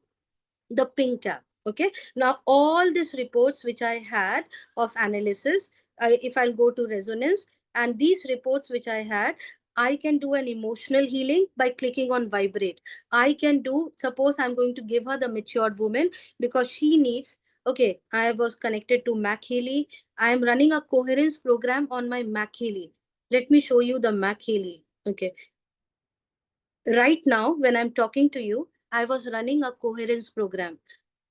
the pink cap. Okay, now all these reports which I had of analysis, if I'll go to resonance, and these reports which I had, I can do an emotional healing by clicking on vibrate. I can do, suppose I'm going to give her the matured woman because she needs, okay, I was connected to Mac Healy. I am running a coherence program on my Mac Healy. Let me show you the Mac Healy. Okay, right now when I'm talking to you, I was running a coherence program.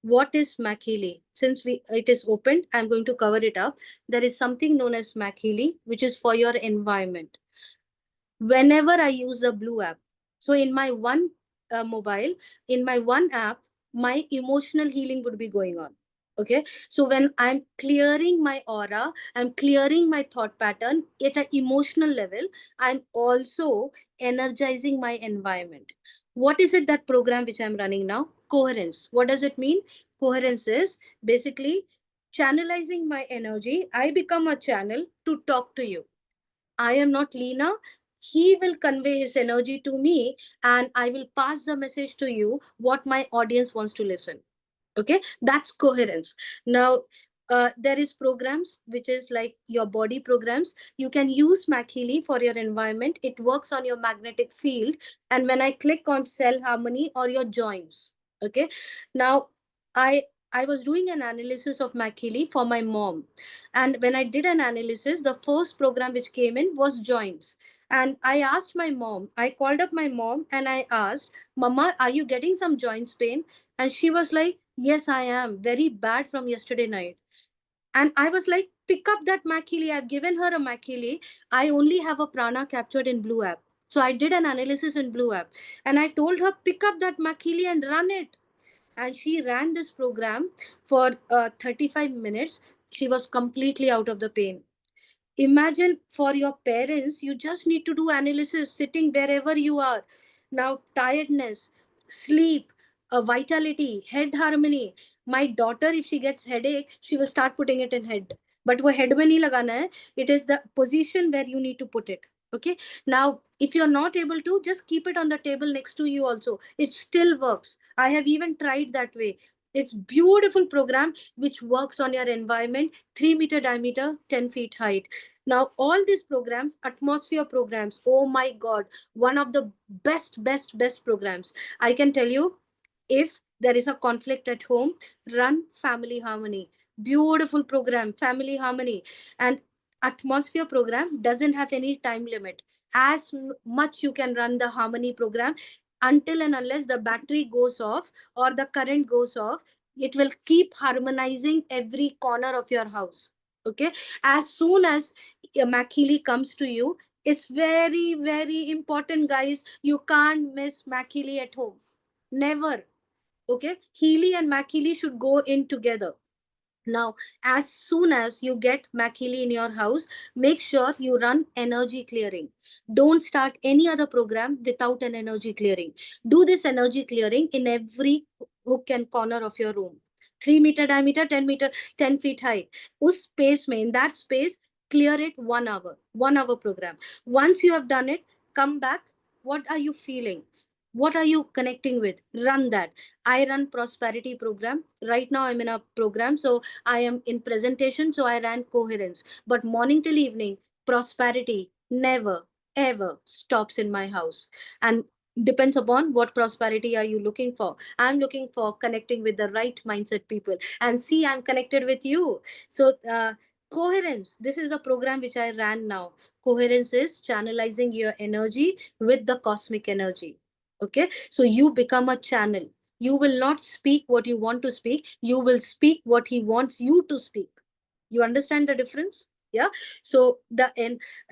What is Mac Healy? Since it is opened, I'm going to cover it up. There is something known as Mac Healy, which is for your environment. Whenever I use the blue app, so in my one mobile, in my one app, my emotional healing would be going on. Okay, so when I'm clearing my aura, I'm clearing my thought pattern at an emotional level, I'm also energizing my environment. What is it, that program which I'm running now? Coherence. What does it mean? Coherence is basically channelizing my energy. I become a channel to talk to you. I am not Lena. He will convey his energy to me and I will pass the message to you what my audience wants to listen. Okay, that's coherence. Now, there is programs which is like your body programs. You can use Mac Healy for your environment. It works on your magnetic field. And when I click on cell harmony or your joints, okay, now I I was doing an analysis of Mac Healy for my mom. And when I did an analysis, the first program which came in was joints. And I asked my mom, I called up my mom and I asked, Mama, are you getting some joints pain? And she was like, yes, I am. Very bad from yesterday night. And I was like, pick up that Mac Healy. I've given her a Mac Healy. I only have a prana captured in Blue app. So I did an analysis in Blue app. And I told her, pick up that Mac Healy and run it. and she ran this program for 35 minutes. She was completely out of the pain. Imagine for your parents, you just need to do analysis sitting wherever you are. Now, tiredness, sleep, vitality, head harmony. My daughter, if she gets headache, she will start putting it in head. But wo head mein nahi lagana hai. It is the position where you need to put it. Okay. Now, if you're not able to, just keep it on the table next to you also. It still works. I have even tried that way. It's beautiful program which works on your environment. 3-meter diameter, 10 feet height. Now, all these programs, atmosphere programs, oh my God, one of the best programs. I can tell you, if there is a conflict at home, run Family Harmony. Beautiful program, Family Harmony. And atmosphere program doesn't have any time limit. As much you can run the Harmony program until and unless the battery goes off or the current goes off, it will keep harmonizing every corner of your house. Okay. As soon as Makili comes to you, it's very important, guys. You can't miss Makili at home. Never. Okay. Healy and Makili should go in together. Now, as soon as you get Makili in your house, make sure you run energy clearing. Don't start any other program without an energy clearing. Do this energy clearing in every hook and corner of your room. 3-meter diameter, 10-meter, 10 feet height. Us space mein, in that space, clear it 1 hour. 1 hour program. Once you have done it, come back. What are you feeling? What are you connecting with? Run that. I run prosperity program. Right now I'm in a program. So I am in presentation, so I ran coherence. But morning till evening, prosperity never, ever stops in my house. And depends upon what prosperity are you looking for. I'm looking for connecting with the right mindset people. And see, I'm connected with you. So, coherence, this is a program which I ran now. Coherence is channelizing your energy with the cosmic energy. Okay. So you become a channel. You will not speak what you want to speak. You will speak what he wants you to speak. You understand the difference? Yeah. So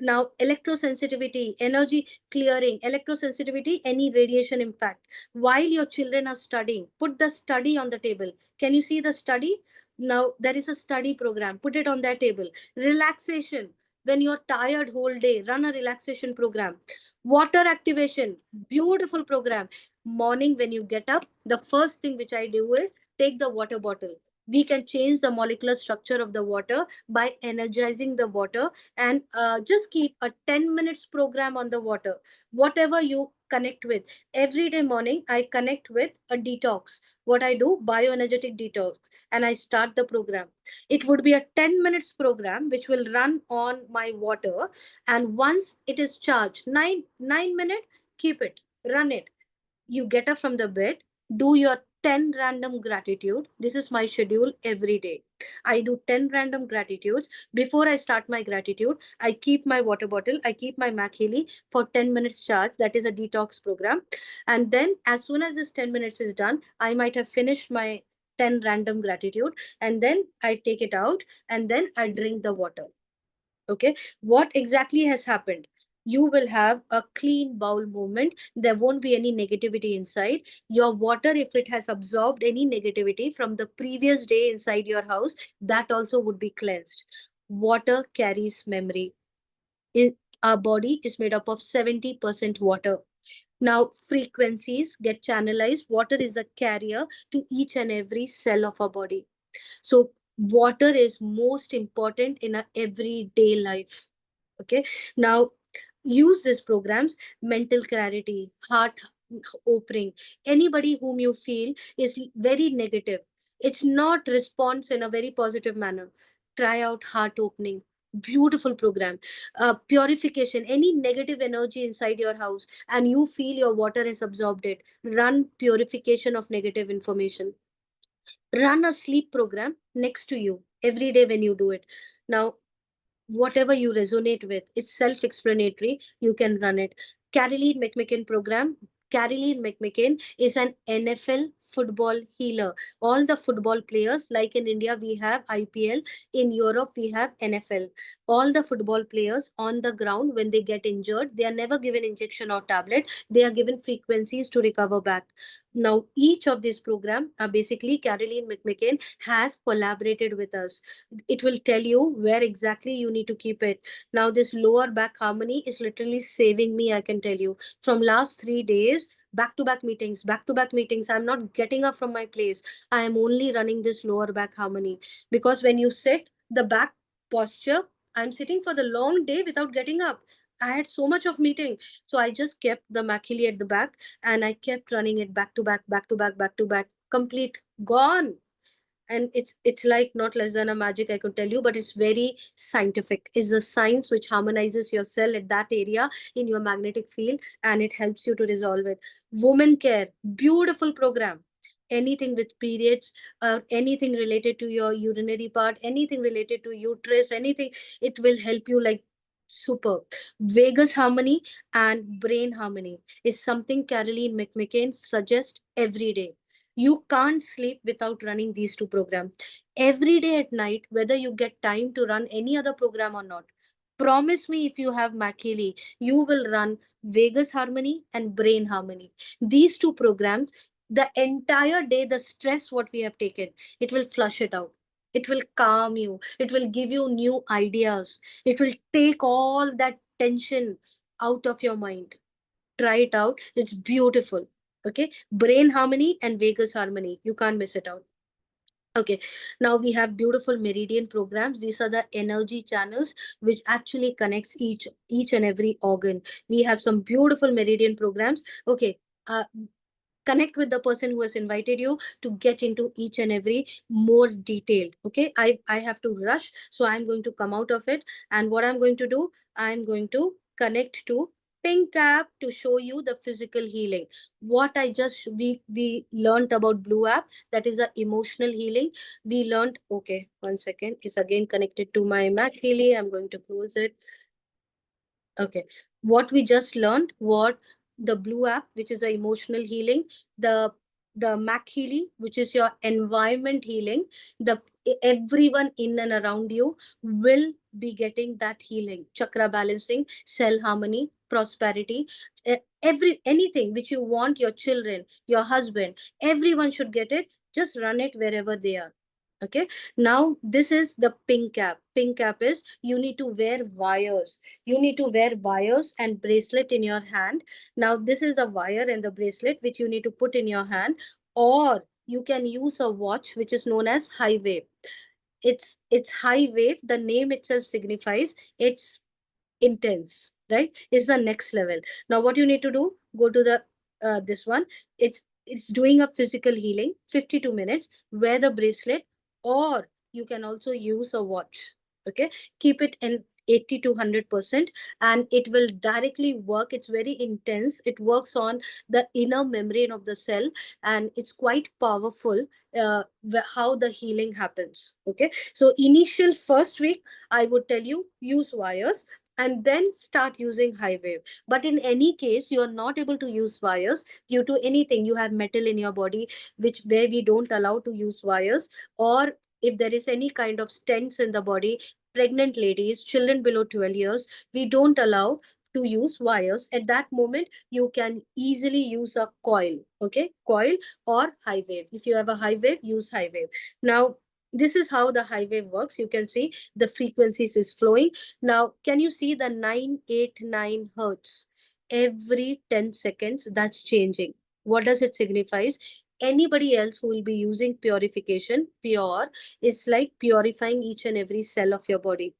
now electrosensitivity, energy clearing, electrosensitivity, any radiation impact. While your children are studying, put the study on the table. Can you see the study? Now there is a study program. Put it on that table. Relaxation. When you're tired whole day, run a relaxation program. Water activation, beautiful program. Morning when you get up, the first thing which I do is take the water bottle. We can change the molecular structure of the water by energizing the water, and just keep a 10 minutes program on the water. Whatever you connect with. Every day morning, I connect with a detox. What I do, bioenergetic detox, and I start the program. It would be a 10 minutes program which will run on my water, and once it is charged, 9 minute, keep it, run it. You get up from the bed, do your 10 random gratitude. This is my schedule every day. I do 10 random gratitudes. Before I start my gratitude, I keep my water bottle, I keep my Makili for 10 minutes charge. That is a detox program. And then as soon as this 10 minutes is done, I might have finished my 10 random gratitude, and then I take it out, and then I drink the water. Okay. What exactly has happened? You will have a clean bowel movement. There won't be any negativity inside. Your water, if it has absorbed any negativity from the previous day inside your house, that also would be cleansed. Water carries memory. Our body is made up of 70% water. Now, frequencies get channelized. Water is a carrier to each and every cell of our body. So water is most important in our everyday life. Okay. Now use these programs, mental clarity, heart opening. Anybody whom you feel is very negative, it's not response in a very positive manner. Try out heart opening. Beautiful program. Purification, any negative energy inside your house and you feel your water has absorbed it, run purification of negative information. Run a sleep program next to you every day when you do it. Now, whatever you resonate with, it's self-explanatory. You can run it. Caroline McMicken program. Caroline McMicken is an NFL football healer. All the football players, like in India, we have IPL, in Europe, we have NFL. All the football players on the ground, when they get injured, they are never given injection or tablet. They are given frequencies to recover back. Now, each of these programs are basically Caroline McMicken has collaborated with us. It will tell you where exactly you need to keep it. Now, this lower back harmony is literally saving me, I can tell you. From last 3 days, back to back meetings, I'm not getting up from my place. I am only running this lower back harmony, because when you sit the back posture, I'm sitting for the long day without getting up. I had so much of meeting, so I just kept the Makili at the back, and I kept running it back to back, back to back, back to back, complete, gone. And it's like not less than a magic, I could tell you, but it's very scientific. It's the science which harmonizes your cell at that area in your magnetic field, and it helps you to resolve it. Woman care, beautiful program. Anything with periods, anything related to your urinary part, anything related to uterus, anything, it will help you like super. Vagus harmony and brain harmony is something Caroline McMicken suggests every day. You can't sleep without running these two programs. Every day at night, whether you get time to run any other program or not, promise me, if you have Makili, you will run Vegas Harmony and Brain Harmony. These two programs, the entire day, the stress what we have taken, it will flush it out. It will calm you. It will give you new ideas. It will take all that tension out of your mind. Try it out. It's beautiful. Okay. Brain harmony and Vegas harmony. You can't miss it out. Okay. Now we have beautiful meridian programs. These are the energy channels which actually connects each and every organ. We have some beautiful meridian programs. Okay. Connect with the person who has invited you to get into each and every more detailed. Okay, I have to rush, so I'm going to come out of it. And what I'm going to do, I'm going to connect to pink app to show you the physical healing. What I just we learned about blue app, that is a emotional healing. We learned, okay, 1 second, it's again connected to my Mac healing. I'm going to close it. Okay. What we just learned, what the blue app, which is a emotional healing, the Mac healing, which is your environment healing, the everyone in and around you will be getting that healing, chakra balancing, cell harmony, prosperity, every anything which you want, your children, your husband, everyone should get it. Just run it wherever they are. Okay. Now this is the pink app. Pink app is you need to wear wires. You need to wear wires and bracelet in your hand. Now this is the wire and the bracelet which you need to put in your hand, or you can use a watch which is known as high wave. It's high wave. The name itself signifies it's intense, right? It's the next level. Now what you need to do, go to the this one. It's doing a physical healing, 52 minutes. Wear the bracelet, or you can also use a watch. Okay, keep it in 80 to 100%, and it will directly work. It's very intense. It works on the inner membrane of the cell, and it's quite powerful. How the healing happens. Okay, so initial first week, I would tell you, use wires and then start using high wave. But in any case, you are not able to use wires due to anything. You have metal in your body, which where we don't allow to use wires. Or if there is any kind of stents in the body, pregnant ladies, children below 12 years, we don't allow to use wires. At that moment, you can easily use a coil. Okay, coil or high wave. If you have a high wave, use high wave. Now this is how the high wave works. You can see the frequencies is flowing. Now, can you see the 989 hertz? Every 10 seconds, that's changing. What does it signify? Anybody else who will be using purification, pure, is like purifying each and every cell of your body.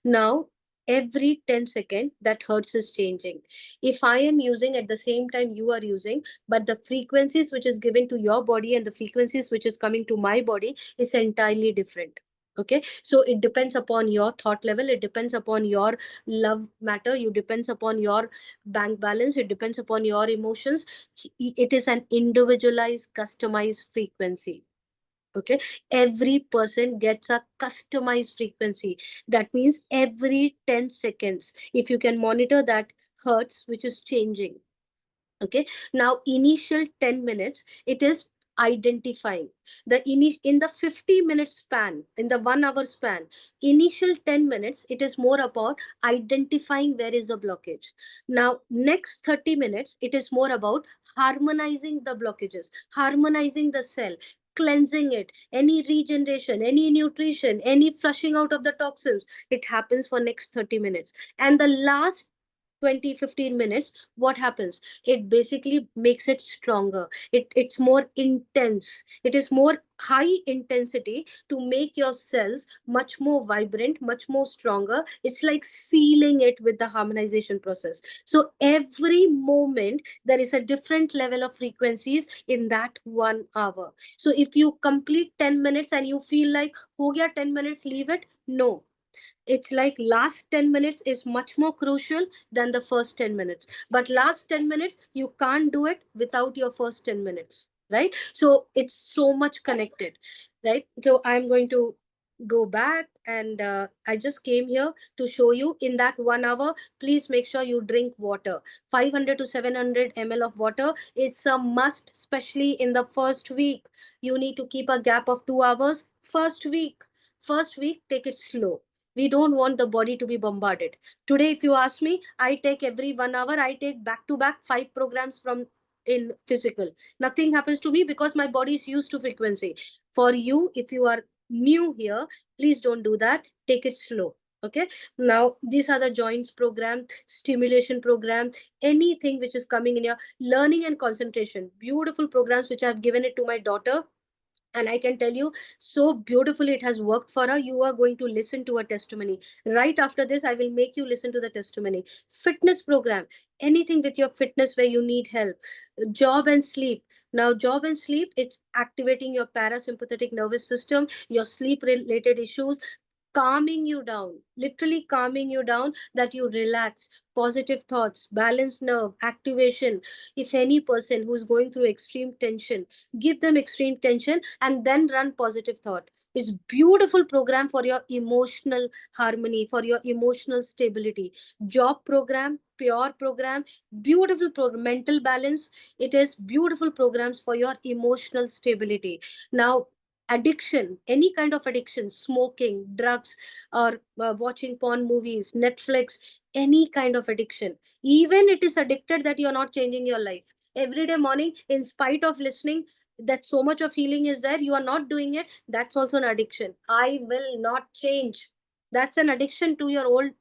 Now, every 10 seconds, that hertz is changing. If I am using at the same time you are using, but the frequencies which is given to your body and the frequencies which is coming to my body is entirely different. Okay, so it depends upon your thought level, it depends upon your love matter, you depends upon your bank balance, it depends upon your emotions. It is an individualized, customized frequency. Okay, every person gets a customized frequency. That means every 10 seconds, if you can monitor that hertz which is changing. Okay, now initial 10 minutes, it is identifying in the 50-minute span, in the 1 hour span, initial 10 minutes, it is more about identifying where is the blockage. Now, next 30 minutes, it is more about harmonizing the blockages, harmonizing the cell, cleansing it, any regeneration, any nutrition, any flushing out of the toxins. It happens for next 30 minutes. And the last 20-15 minutes, what happens? It basically makes it stronger. It's more intense. It is more high intensity to make your cells much more vibrant, much more stronger. It's like sealing it with the harmonization process. So every moment there is a different level of frequencies in that 1 hour. So if you complete 10 minutes and you feel like ho gaya 10 minutes, leave it. No, it's like last 10 minutes is much more crucial than the first 10 minutes. But last 10 minutes, you can't do it without your first 10 minutes, right? So it's so much connected, right? So I'm going to go back, and I just came here to show you in that 1 hour, please make sure you drink water. 500 to 700 ml of water. It's a must, especially in the first week. You need to keep a gap of 2 hours. First week, take it slow. We don't want the body to be bombarded. Today, if you ask me, I take every 1 hour, I take back to back 5 programs from in physical. Nothing happens to me because my body is used to frequency. For you, if you are new here, please don't do that. Take it slow. Okay. Now, these are the joints program, stimulation program, anything which is coming in your learning and concentration. Beautiful programs which I've given it to my daughter, and I can tell you, so beautifully it has worked for her. You are going to listen to a testimony. Right after this, I will make you listen to the testimony. Fitness program, anything with your fitness where you need help. Job and sleep. Now, job and sleep, it's activating your parasympathetic nervous system, your sleep related issues, calming you down, literally calming you down, that you relax, positive thoughts, balanced nerve, activation. If any person who's going through extreme tension, give them extreme tension and then run positive thought. It's beautiful program for your emotional harmony, for your emotional stability. Job program, pure program, beautiful program, mental balance. It is beautiful programs for your emotional stability. Now, addiction, any kind of addiction, smoking, drugs, or watching porn movies, Netflix, any kind of addiction, even it is addicted that you're not changing your life every day morning, in spite of listening that so much of healing is there, you are not doing it. That's also an addiction. I will not change. That's an addiction to your old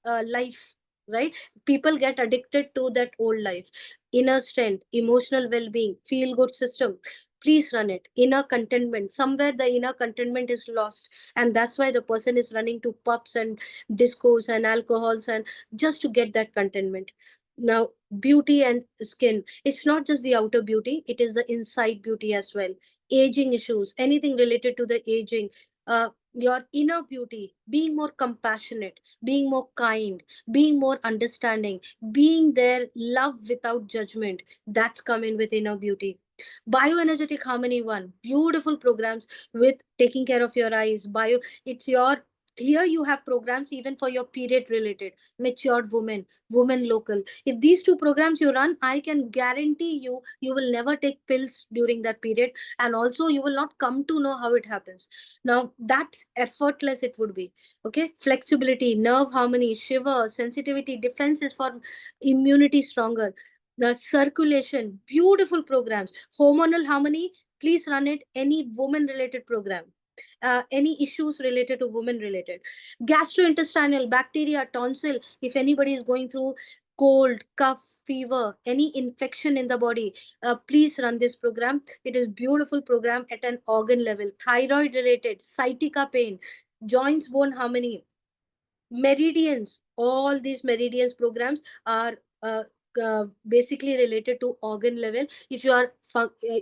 life, right? People get addicted to that old life. Inner strength, emotional well-being, feel good system, please run it. Inner contentment, somewhere the inner contentment is lost, and that's why the person is running to pubs and discos and alcohols, and just to get that contentment. Now, beauty and skin, it's not just the outer beauty, it is the inside beauty as well. Aging issues, anything related to the aging, your inner beauty, being more compassionate, being more kind, being more understanding, being there, love without judgment, that's coming with inner beauty. Bioenergetic harmony, one beautiful programs with taking care of your eyes. It's your, here you have programs even for your period related, matured women, women local. If these two programs you run, I can guarantee you, you will never take pills during that period, and also you will not come to know how it happens. Now, that's effortless it would be. Okay. Flexibility, nerve harmony, shiver, sensitivity, defenses for immunity stronger. The circulation, beautiful programs. Hormonal harmony, please run it. Any woman related program, any issues related to women related. Gastrointestinal, bacteria, tonsil, if anybody is going through cold, cough, fever, any infection in the body, please run this program. It is beautiful program at an organ level. Thyroid related, sciatica pain, joints, bone harmony, meridians, all these meridians programs are basically related to organ level. If you are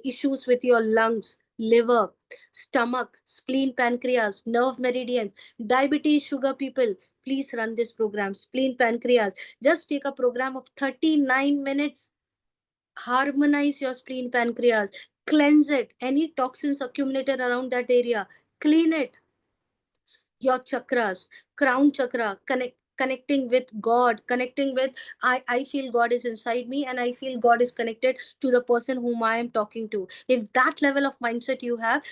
issues with your lungs, liver, stomach, spleen, pancreas, nerve meridian, diabetes, sugar people, please run this program. Spleen, pancreas, just take a program of 39 minutes. Harmonize your spleen, pancreas, cleanse it, any toxins accumulated around that area, clean it. Your chakras, crown chakra, connect, connecting with God, connecting with, I feel God is inside me, and I feel God is connected to the person whom I am talking to. If that level of mindset you have,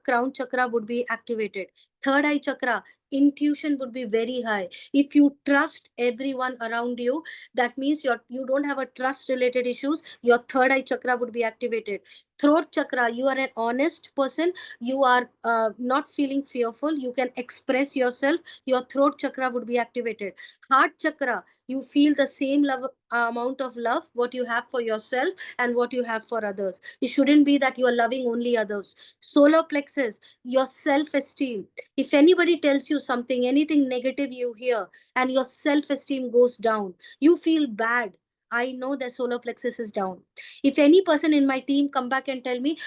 crown chakra would be activated. Third eye chakra, intuition would be very high. If you trust everyone around you, that means you don't have a trust related issues, your third eye chakra would be activated. Throat chakra, you are an honest person, you are not feeling fearful, you can express yourself, your throat chakra would be activated. Heart chakra, you feel the same love, amount of love what you have for yourself and what you have for others. It shouldn't be that you are loving only others. Solar plexus, your self esteem. If anybody tells you something, anything negative you hear, and your self esteem goes down, you feel bad. I know that solar plexus is down. If any person in my team come back and tell me,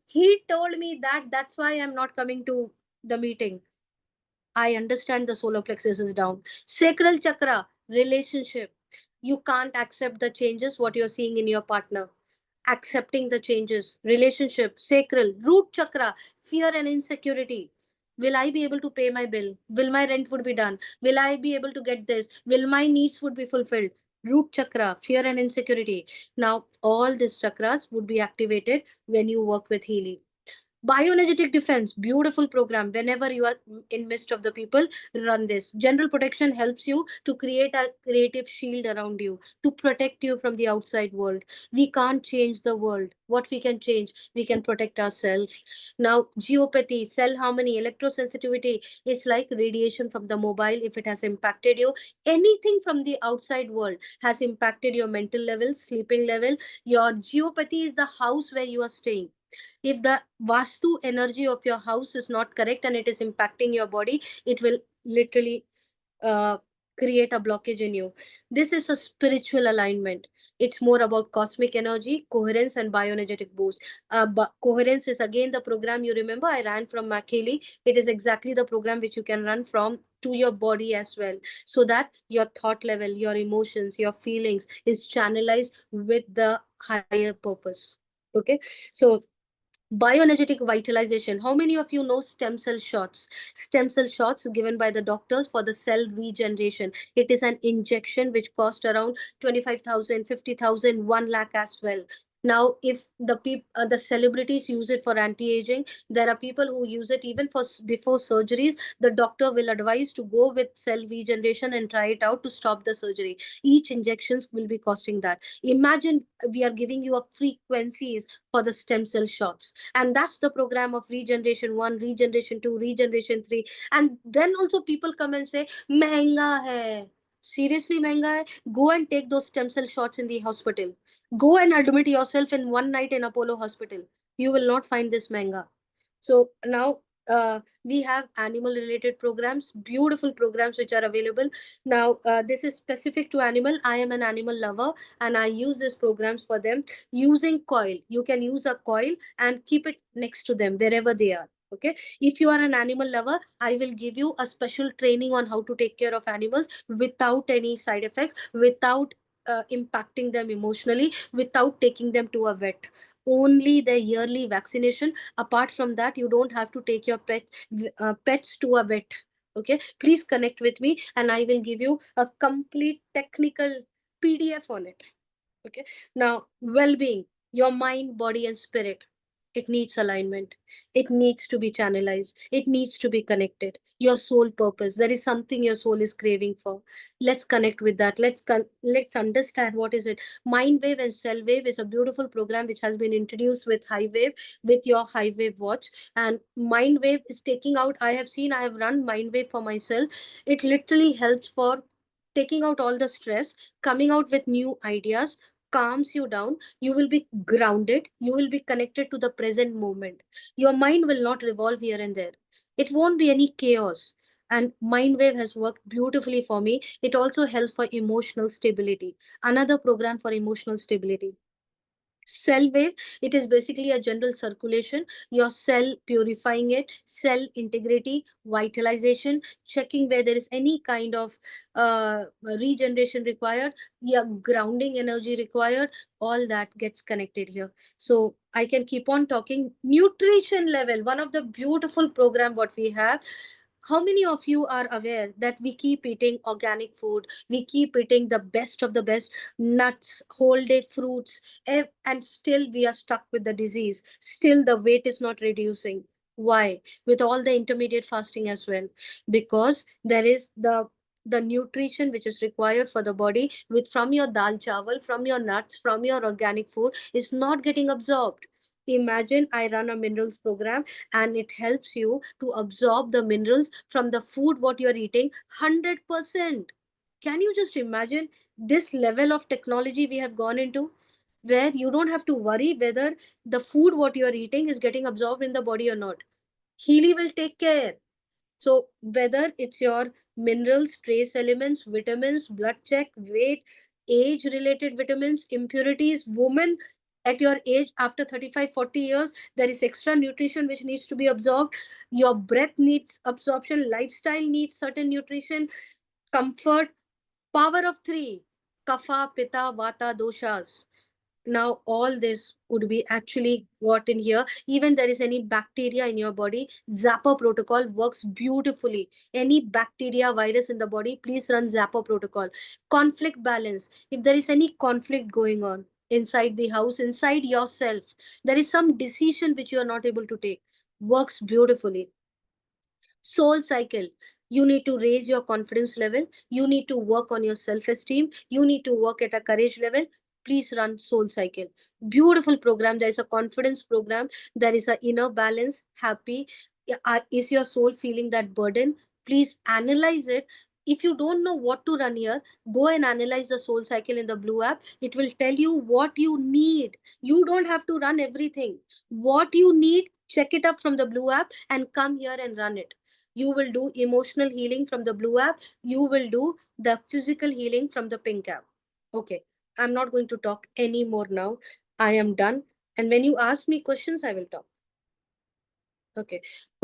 he told me that, that's why I'm not coming to the meeting, I understand the solar plexus is down. Sacral chakra, relationship. You can't accept the changes what you're seeing in your partner. Accepting the changes, relationship, sacral, root chakra, fear and insecurity. Will I be able to pay my bill? Will my rent would be done? Will I be able to get this? Will my needs would be fulfilled? Root chakra, fear and insecurity. Now, all these chakras would be activated when you work with healing. Bioenergetic defense, beautiful program. Whenever you are in midst of the people, run this. General protection helps you to create a creative shield around you to protect you from the outside world. We can't change the world. What we can change, we can protect ourselves. Now, geopathy, cell harmony, electrosensitivity is like radiation from the mobile. If it has impacted you, anything from the outside world has impacted your mental level, sleeping level. Your geopathy is the house where you are staying. If the vastu energy of your house is not correct and it is impacting your body, it will literally uh, create a blockage in you. This is a spiritual alignment. It's more about cosmic energy, coherence, and bioenergetic boost. But coherence is again the program you remember I ran from Makeli. It is exactly the program which you can run from to your body as well, so that your thought level, your emotions, your feelings is channelized with the higher purpose. Okay, so bioenergetic vitalization. How many of you know stem cell shots? Stem cell shots given by the doctors for the cell regeneration. It is an injection which cost around 25,000, 50,000, 1 lakh as well. Now, if the celebrities use it for anti-aging, there are people who use it even for before surgeries. The doctor will advise to go with cell regeneration and try it out to stop the surgery. Each injections will be costing that. Imagine we are giving you a frequencies for the stem cell shots, and that's the program of regeneration 1, regeneration 2, regeneration 3. And then also people come and say महंगा hai. Seriously महंगा hai? Go and take those stem cell shots in the hospital. Go and admit yourself in one night in Apollo hospital. You will not find this महंगा. So now we have animal related programs, beautiful programs which are available now. This is specific to animal. I am an animal lover and I use these programs for them. Using coil, you can use a coil and keep it next to them wherever they are. Okay, if you are an animal lover, I will give you a special training on how to take care of animals without any side effects, without impacting them emotionally, without taking them to a vet. Only the yearly vaccination. Apart from that, you don't have to take your pets to a vet. Okay, please connect with me and I will give you a complete technical PDF on it. Okay, now well-being, your mind, body, and spirit. It needs alignment. It needs to be channelized. It needs to be connected. Your soul purpose. There is something your soul is craving for. Let's connect with that. Let's understand what is it. Mind Wave and Cell Wave is a beautiful program which has been introduced with High Wave, with your High Wave watch. And Mind Wave is taking out. I have run Mind Wave for myself. It literally helps for taking out all the stress, coming out with new ideas, calms you down. You will be grounded. You will be connected to the present moment. Your mind will not revolve here and there. It won't be any chaos. And Mindwave has worked beautifully for me. It also helps for emotional stability. Another program for emotional stability. Cell wave, it is basically a general circulation, your cell purifying it, cell integrity, vitalization, checking where there is any kind of regeneration required, yeah, grounding energy required, all that gets connected here. So I can keep on talking. Nutrition level, one of the beautiful program what we have. How many of you are aware that we keep eating organic food, we keep eating the best of the best, nuts, whole day fruits, and still we are stuck with the disease, still the weight is not reducing? Why? With all the intermediate fasting as well, because there is the nutrition which is required for the body with from your dal chawal, from your nuts, from your organic food is not getting absorbed. Imagine I run a minerals program and it helps you to absorb the minerals from the food what you're eating 100%. Can you just imagine this level of technology we have gone into, where you don't have to worry whether the food what you're eating is getting absorbed in the body or not? Healy will take care. So whether it's your minerals, trace elements, vitamins, blood check, weight, age related vitamins, impurities, women at your age after 35, 40 years, there is extra nutrition which needs to be absorbed. Your breath needs absorption, lifestyle needs certain nutrition, comfort, power of three, kapha, pitta, vata, doshas. Now all this would be actually got in here. Even there is any bacteria in your body, zapper protocol works beautifully. Any bacteria, virus in the body, please run zapper protocol. Conflict balance, if there is any conflict going on inside the house, inside yourself, there is some decision which you are not able to take, works beautifully. Soul cycle, you need to raise your confidence level, you need to work on your self esteem, you need to work at a courage level. Please run soul cycle, beautiful program. There is a confidence program, there is a inner balance, happy. Is your soul feeling that burden? Please analyze it. If you don't know what to run here, go and analyze the soul cycle in the blue app. It will tell you what you need. You don't have to run everything. What you need, check it up from the blue app and come here and run it. You will do emotional healing from the blue app. You will do the physical healing from the pink app. Okay. I'm not going to talk anymore now. I am done. And when you ask me questions, I will talk. Okay.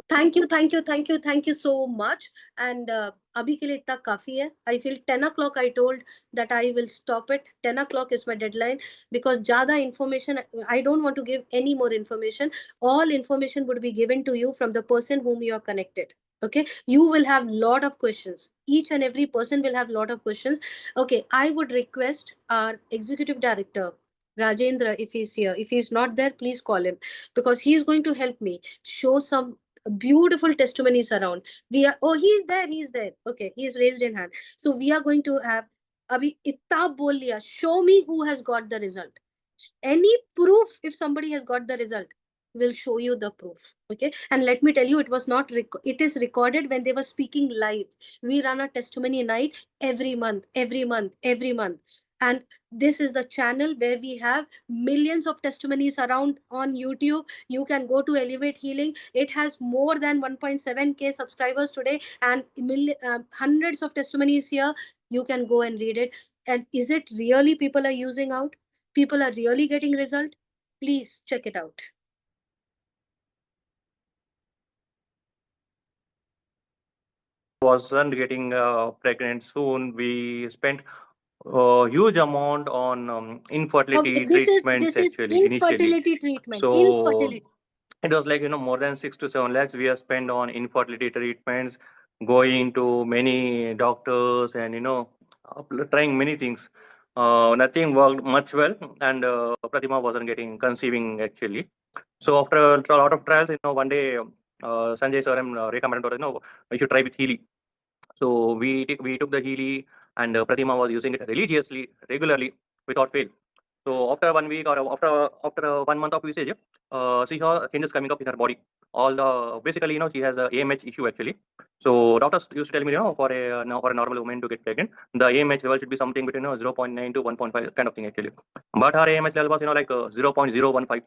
Thank you so much. And अभी के लिए इतना काफी है. I feel 10 o'clock I told that I will stop it. 10 o'clock is my deadline because ज़्यादा information, I don't want to give any more information. All information would be given to you from the person whom you are connected. Okay, you will have lot of questions. Each and every person will have lot of questions. Okay, I would request our executive director Rajendra, if he's here. If he's not there, please call him because he is going to help me show some beautiful testimonies around. We are, oh, he's there. Okay, he's raised in hand. So we are going to have abhi itta bol liya. Show me who has got the result. Any proof if somebody has got the result, will show you the proof. Okay, and let me tell you, it was not it is recorded when they were speaking live. We run a testimony night every month, and this is the channel where we have millions of testimonies around on YouTube. You can go to Elevate Healing. It has more than 1.7k subscribers today and hundreds of testimonies here. You can go and read it. And is it really people are using out? People are really getting result? Please check it out. Wasn't getting pregnant soon. We spent a huge amount on infertility Okay, this treatments is actually initially. infertility treatment. So Infertility. it was like more than 6 to 7 lakhs we have spent on infertility treatments, going to many doctors and trying many things. Nothing worked much well, and Pratima wasn't getting conceiving actually. So after a lot of trials, one day Sanjay sir recommended, we should try with Healy. So we took the Healy, and Pratima was using it religiously, regularly, without fail. So after 1 week or after 1 month of usage, she saw changes coming up in her body. All the basically, she has a AMH issue actually. So doctors used to tell me, for a normal woman to get pregnant, the AMH level should be something between 0.9 to 1.5 kind of thing actually. But her AMH level was like 0.015.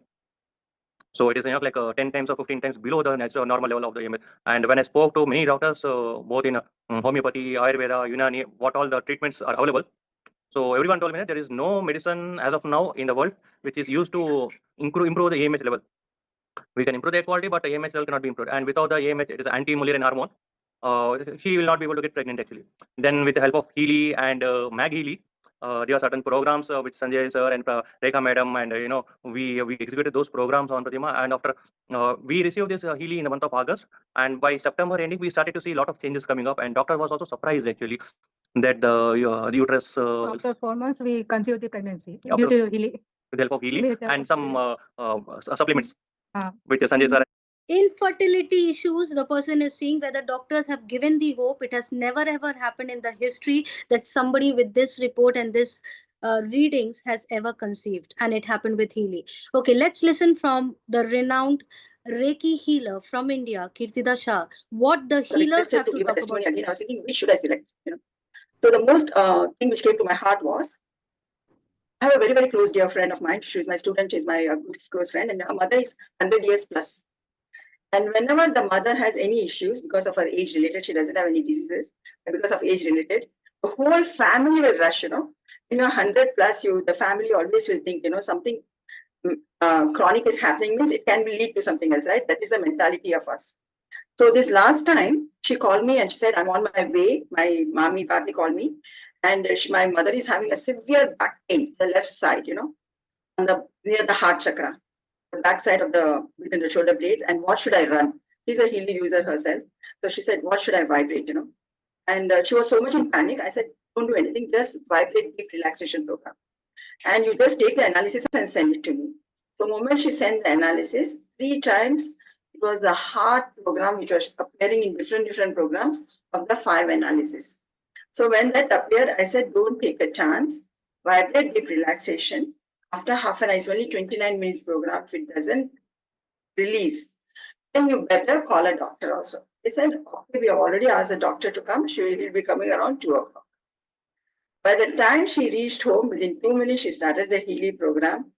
So it is like 10 times or 15 times below the natural normal level of the AMH. And when I spoke to many doctors, both in homeopathy, Ayurveda, Unani, what all the treatments are available. So everyone told me that there is no medicine as of now in the world which is used to improve the AMH level. We can improve the quality, but AMH level cannot be improved. And without the AMH, it is anti-Mullerian hormone. She will not be able to get pregnant actually. Then with the help of Healy and Mag Healy, there are certain programs with Sanjay sir and Rekha madam, and we executed those programs on Pratima. And after we received this Healy in the month of August, and by September ending, we started to see a lot of changes coming up. And doctor was also surprised actually that the uterus After 4 months, we conceived the pregnancy After- due to Healy. with the help of Healy With the help and of some supplements Ah. with Sanjay sir. Infertility issues, the person is seeing whether doctors have given the hope. It has never ever happened in the history that somebody with this report and this readings has ever conceived, and it happened with Healy. Okay, let's listen from the renowned Reiki healer from India, Kirtida Shah, what the healers requested have to to give a talk testimony about. again. I was thinking, which should I select? So the most thing which came to my heart was, I have a very, very close dear friend of mine. She's my student. She's my good close friend, and her mother is 100 years plus. And whenever the mother has any issues because of her age related, she doesn't have any diseases, but because of age related, the whole family will rush. 100 plus, the family always will think, something chronic is happening means it can lead to something else, right? That is the mentality of us. So this last time she called me and she said, I'm on my way. My mommy, papi called me, and my mother is having a severe back pain, the left side, near the heart chakra, the back side of between the shoulder blades. And what should I run? She's a Healy user herself. So she said, what should I vibrate, And she was so much in panic. I said, don't do anything, just vibrate deep relaxation program. And you just take the analysis and send it to me. The moment she sent the analysis, 3 times, it was the heart program which was appearing in different programs of the 5 analysis. So when that appeared, I said, don't take a chance, vibrate deep relaxation. After half an hour, it's only 29 minutes program. If it doesn't release, then you better call a doctor also. They said, okay, we have already asked the doctor to come. He'll be coming around 2 o'clock. By the time she reached home, within 2 minutes, she started the Healy program.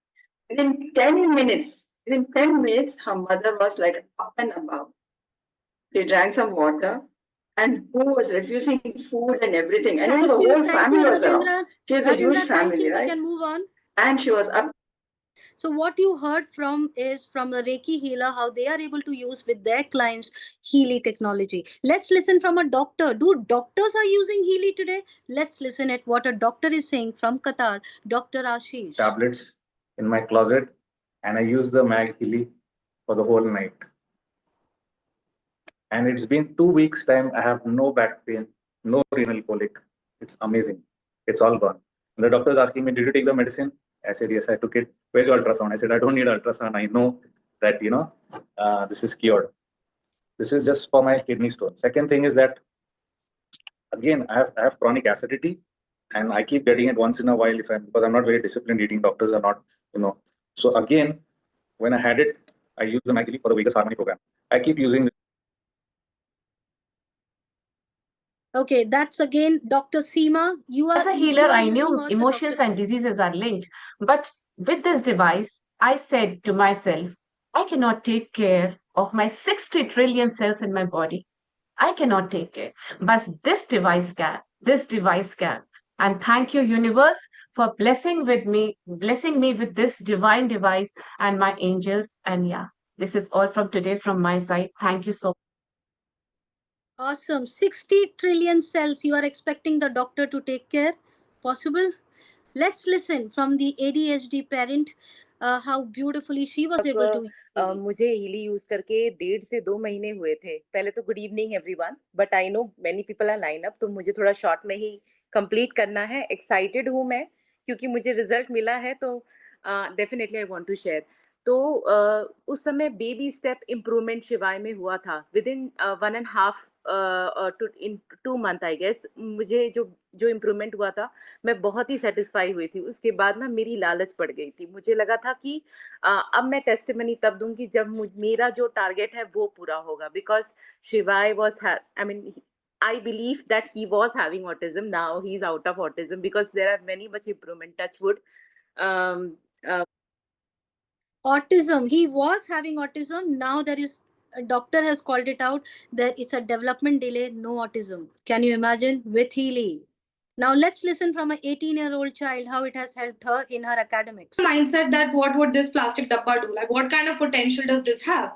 Within 10 minutes, her mother was like up and above. She drank some water, and who was refusing food and everything. And the whole family was around. She has a huge family, right? We can move on. And she was up. So what you heard from is from the Reiki healer, how they are able to use with their clients Healy technology. Let's listen from a doctor. Do doctors are using Healy today? Let's listen at what a doctor is saying from Qatar, Dr. Ashish. Tablets in my closet, and I use the Mag Healy for the whole night. And it's been 2 weeks time. I have no back pain, no renal colic. It's amazing. It's all gone. And the doctor is asking me, did you take the medicine? I said, yes, I took it. Where's your ultrasound? I said, I don't need ultrasound. I know that, this is cured. This is just for my kidney stone. Second thing is that, again, I have chronic acidity, and I keep getting it once in a while because I'm not very disciplined eating. Doctors are not, So again, when I had it, I used the Mag Healy for the Vegas Harmony program. I keep using it. Okay, that's again Dr. Seema. As a healer, I knew emotions and diseases are linked. But with this device, I said to myself, I cannot take care of my 60 trillion cells in my body. I cannot take care. But this device can. This device can. And thank you, universe, for blessing me with this divine device and my angels. And yeah, this is all from today from my side. Thank you so much. Awesome. 60 trillion cells. You are expecting the doctor to take care? Possible? Let's listen from the ADHD parent, how beautifully she was able to. मुझे हीली use करके 1.5 से 2 महीने हुए थे. पहले तो good evening everyone, but I know many people are line up, तो मुझे थोड़ा शॉर्ट में ही कंप्लीट करना है. एक्साइटेड हूँ मैं क्योंकि मुझे रिजल्ट मिला है, तो definitely I want to share. तो उस समय बेबी स्टेप इम्प्रूवमेंट शिवाय में हुआ था. Within 1.5 in 2 months I guess, मुझे जो इम्प्रूवमेंट हुआ था मैं बहुत ही सेटिस्फाई हुई थी. उसके बाद ना मेरी लालच पड़ गई थी. मुझे लगा था कि अब मैं टेस्टिमनी तब दूंगी जब मेरा जो टारगेट है वो पूरा होगा. बिकॉज शिवाय was I believe that he was having autism. Now he's out of autism because there are many much improvement. Touch wood. Autism. He was having autism. Now there is a doctor has called it out that it's a development delay, no autism. Can you imagine with Healy? Now let's listen from an 18-year-old child how it has helped her in her academics. Mindset that what would this plastic dabba do? Like what kind of potential does this have?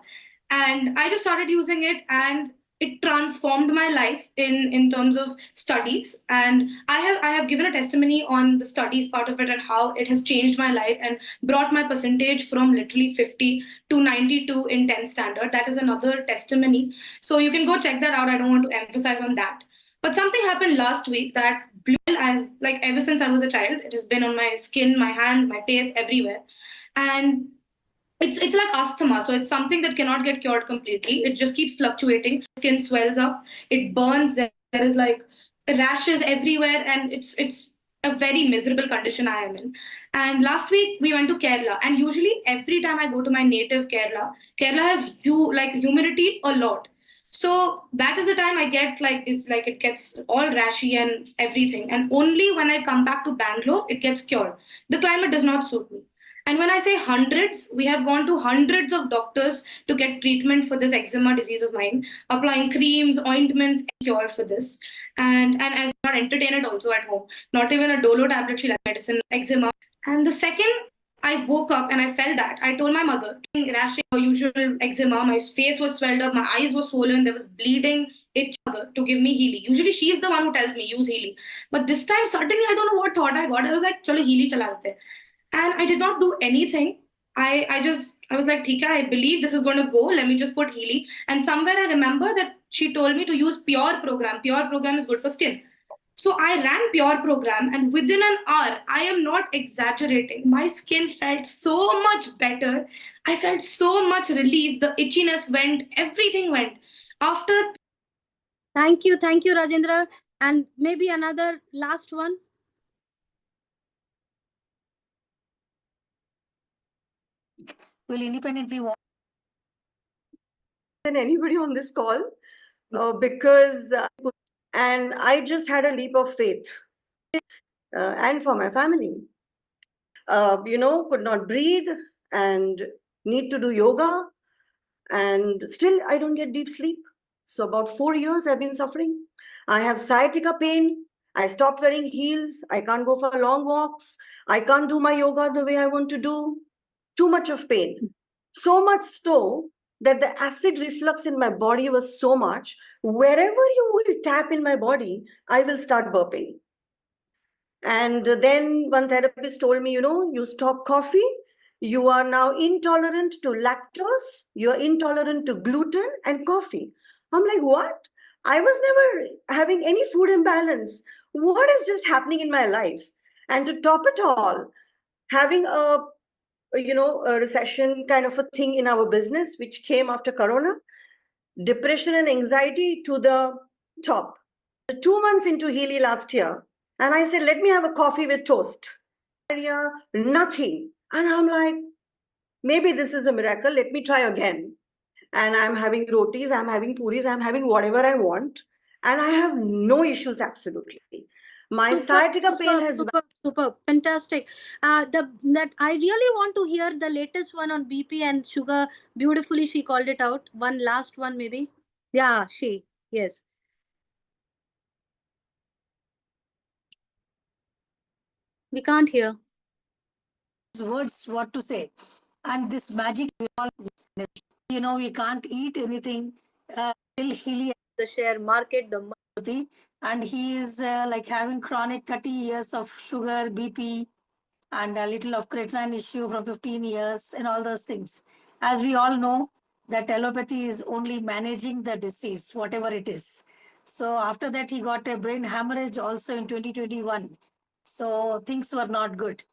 And I just started using it, and it transformed my life in terms of studies. And I have given a testimony on the studies part of it and how it has changed my life and brought my percentage from literally 50 to 92 in 10th standard. That is another testimony. So you can go check that out. I don't want to emphasize on that. But something happened last week that I've, like, ever since I was a child, it has been on my skin, my hands, my face, everywhere. And it's like asthma, so it's something that cannot get cured completely. It just keeps fluctuating. Skin swells up, it burns. There is like rashes everywhere, and it's a very miserable condition I am in. And last week we went to Kerala, and usually every time I go to my native Kerala has humidity a lot. So that is the time I get it gets all rashy and everything. And only when I come back to Bangalore, it gets cured. The climate does not suit me. And when I say hundreds, we have gone to hundreds of doctors to get treatment for this eczema disease of mine, applying creams, ointments, cure for this. And I not entertain it also at home. Not even a Dolo tablet, she liked medicine, eczema. And the second I woke up and I felt that, I told my mother, rashing, usual eczema, my face was swelled up, my eyes were swollen, there was bleeding, itch, to give me Healy. Usually she is the one who tells me, use Healy. But this time, suddenly, I don't know what thought I got. I was like, chalo Healy chala lete. And I did not do anything. I was like, Thika, I believe this is going to go. Let me just put Healy. And somewhere I remember that she told me to use Pure Program. Pure Program is good for skin. So I ran Pure Program, and within an hour, I am not exaggerating, my skin felt so much better. I felt so much relief. The itchiness went, everything went. After. Thank you, Rajendra. And maybe another last one. Will independently walk than anybody on this call because and I just had a leap of faith and for my family. Could not breathe and need to do yoga, and still I don't get deep sleep. So about 4 years I've been suffering. I have sciatica pain. I stopped wearing heels. I can't go for long walks. I can't do my yoga the way I want to do. Too much of pain. So much so that the acid reflux in my body was so much, wherever you will tap in my body, I will start burping. And then one therapist told me, you stop coffee, you are now intolerant to lactose, you're intolerant to gluten and coffee. I'm like, what? I was never having any food imbalance. What is just happening in my life? And to top it all, having a recession kind of a thing in our business, which came after Corona, depression and anxiety to the top. 2 months into Healy last year, and I said, let me have a coffee with toast. Nothing. And I'm like, maybe this is a miracle. Let me try again. And I'm having rotis, I'm having puris, I'm having whatever I want. And I have no issues, absolutely. My sciatica pain has... Super, fantastic. That I really want to hear the latest one on BP and sugar. Beautifully, she called it out. One last one, maybe. Yeah, yes. We can't hear. words what to say. And this magic, we can't eat anything till Healy. The share market, and he is like having chronic 30 years of sugar, BP, and a little of creatinine issue from 15 years and all those things. As we all know, that allopathy is only managing the disease, whatever it is. So after that, he got a brain hemorrhage also in 2021. So things were not good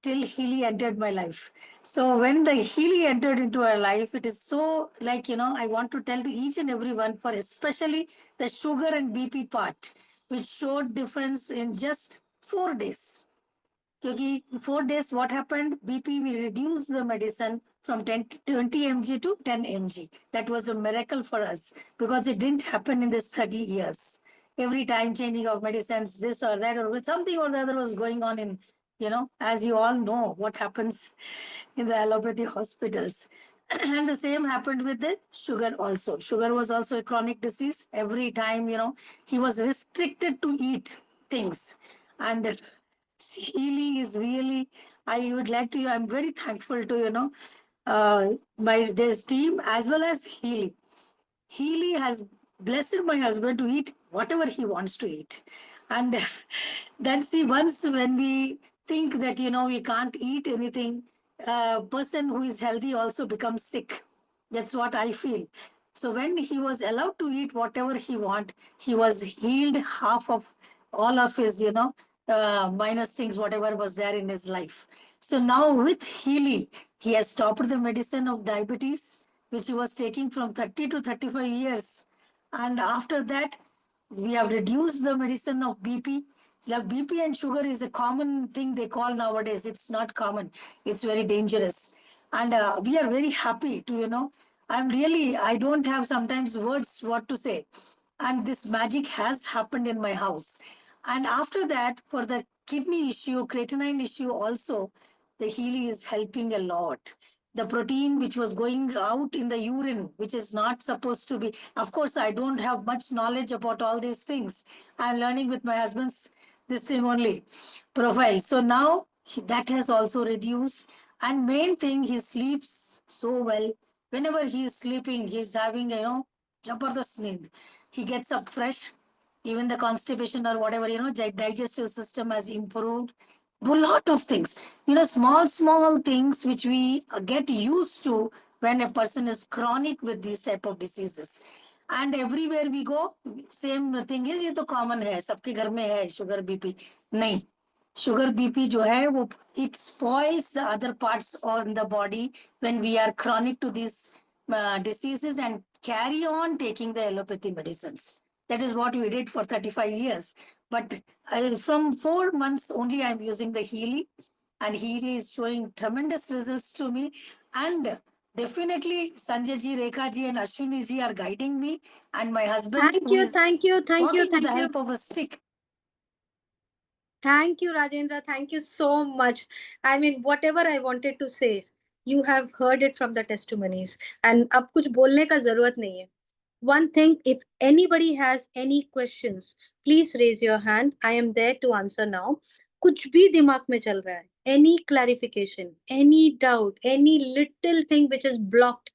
till Healy entered my life. So when the Healy entered into our life, it is so I want to tell to each and everyone, for especially the sugar and BP part, which showed difference in just 4 days. Because 4 days, what happened? BP, we reduced the medicine from 20 mg to 10 mg. That was a miracle for us because it didn't happen in this 30 years. Every time changing of medicines, this or that, or something or the other was going on in, as you all know, what happens in the allopathy hospitals. And the same happened with the sugar also. Sugar was also a chronic disease. Every time, he was restricted to eat things. And Healy is really, I'm very thankful to, this team as well as Healy. Healy has blessed my husband to eat whatever he wants to eat. And then see, once when we think that, we can't eat anything, a person who is healthy also becomes sick. That's what I feel. So when he was allowed to eat whatever he want, he was healed half of all of his, minus things, whatever was there in his life. So now with Healy, he has stopped the medicine of diabetes, which he was taking from 30 to 35 years. And after that, we have reduced the medicine of BP. The BP and sugar is a common thing they call nowadays. It's not common. It's very dangerous. And we are very happy to, I don't have sometimes words what to say. And this magic has happened in my house. And after that, for the kidney issue, creatinine issue also, the Healy is helping a lot. The protein which was going out in the urine, which is not supposed to be. Of course, I don't have much knowledge about all these things. I'm learning with my husband's this thing only profile. So now that has also reduced. And main thing, he sleeps so well. Whenever he is sleeping, he's having, jabardast need. He gets up fresh. Even the constipation or whatever, digestive system has improved. A lot of things, small things which we get used to when a person is chronic with these type of diseases. And everywhere we go, same thing is, ये तो common है, सबके घर में है sugar BP. नहीं, sugar BP जो है वो it spoils the other parts on the body when we are chronic to these diseases and carry on taking the allopathy medicines. That is what we did for 35 years. But from 4 months only, I'm using the Healy, and Healy is showing tremendous results to me. And definitely, Sanjay ji, Rekha ji, and Ashwini ji are guiding me, and my husband Thank you, thank you, thank you, walking with thank the you. help of a stick. Thank you, Rajendra. Thank you so much. I mean, whatever I wanted to say, you have heard it from the testimonies. And अब कुछ बोलने का जरूरत नहीं है. One thing, if anybody has any questions, please raise your hand. I am there to answer now. कुछ भी दिमाग में चल रहा है, any clarification, any doubt, any little thing which is blocked,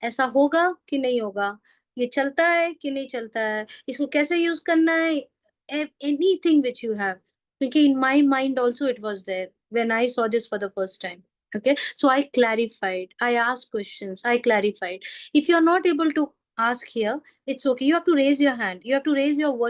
ऐसा होगा कि नहीं होगा, ये चलता है कि नहीं चलता है, इसको कैसे यूज करना है, anything which you have. Because in my mind also it was there when I saw this for the first time. Okay, so I clarified, I asked questions, I clarified. If you're not able to ask here, it's okay. You have to raise your hand. You have to raise your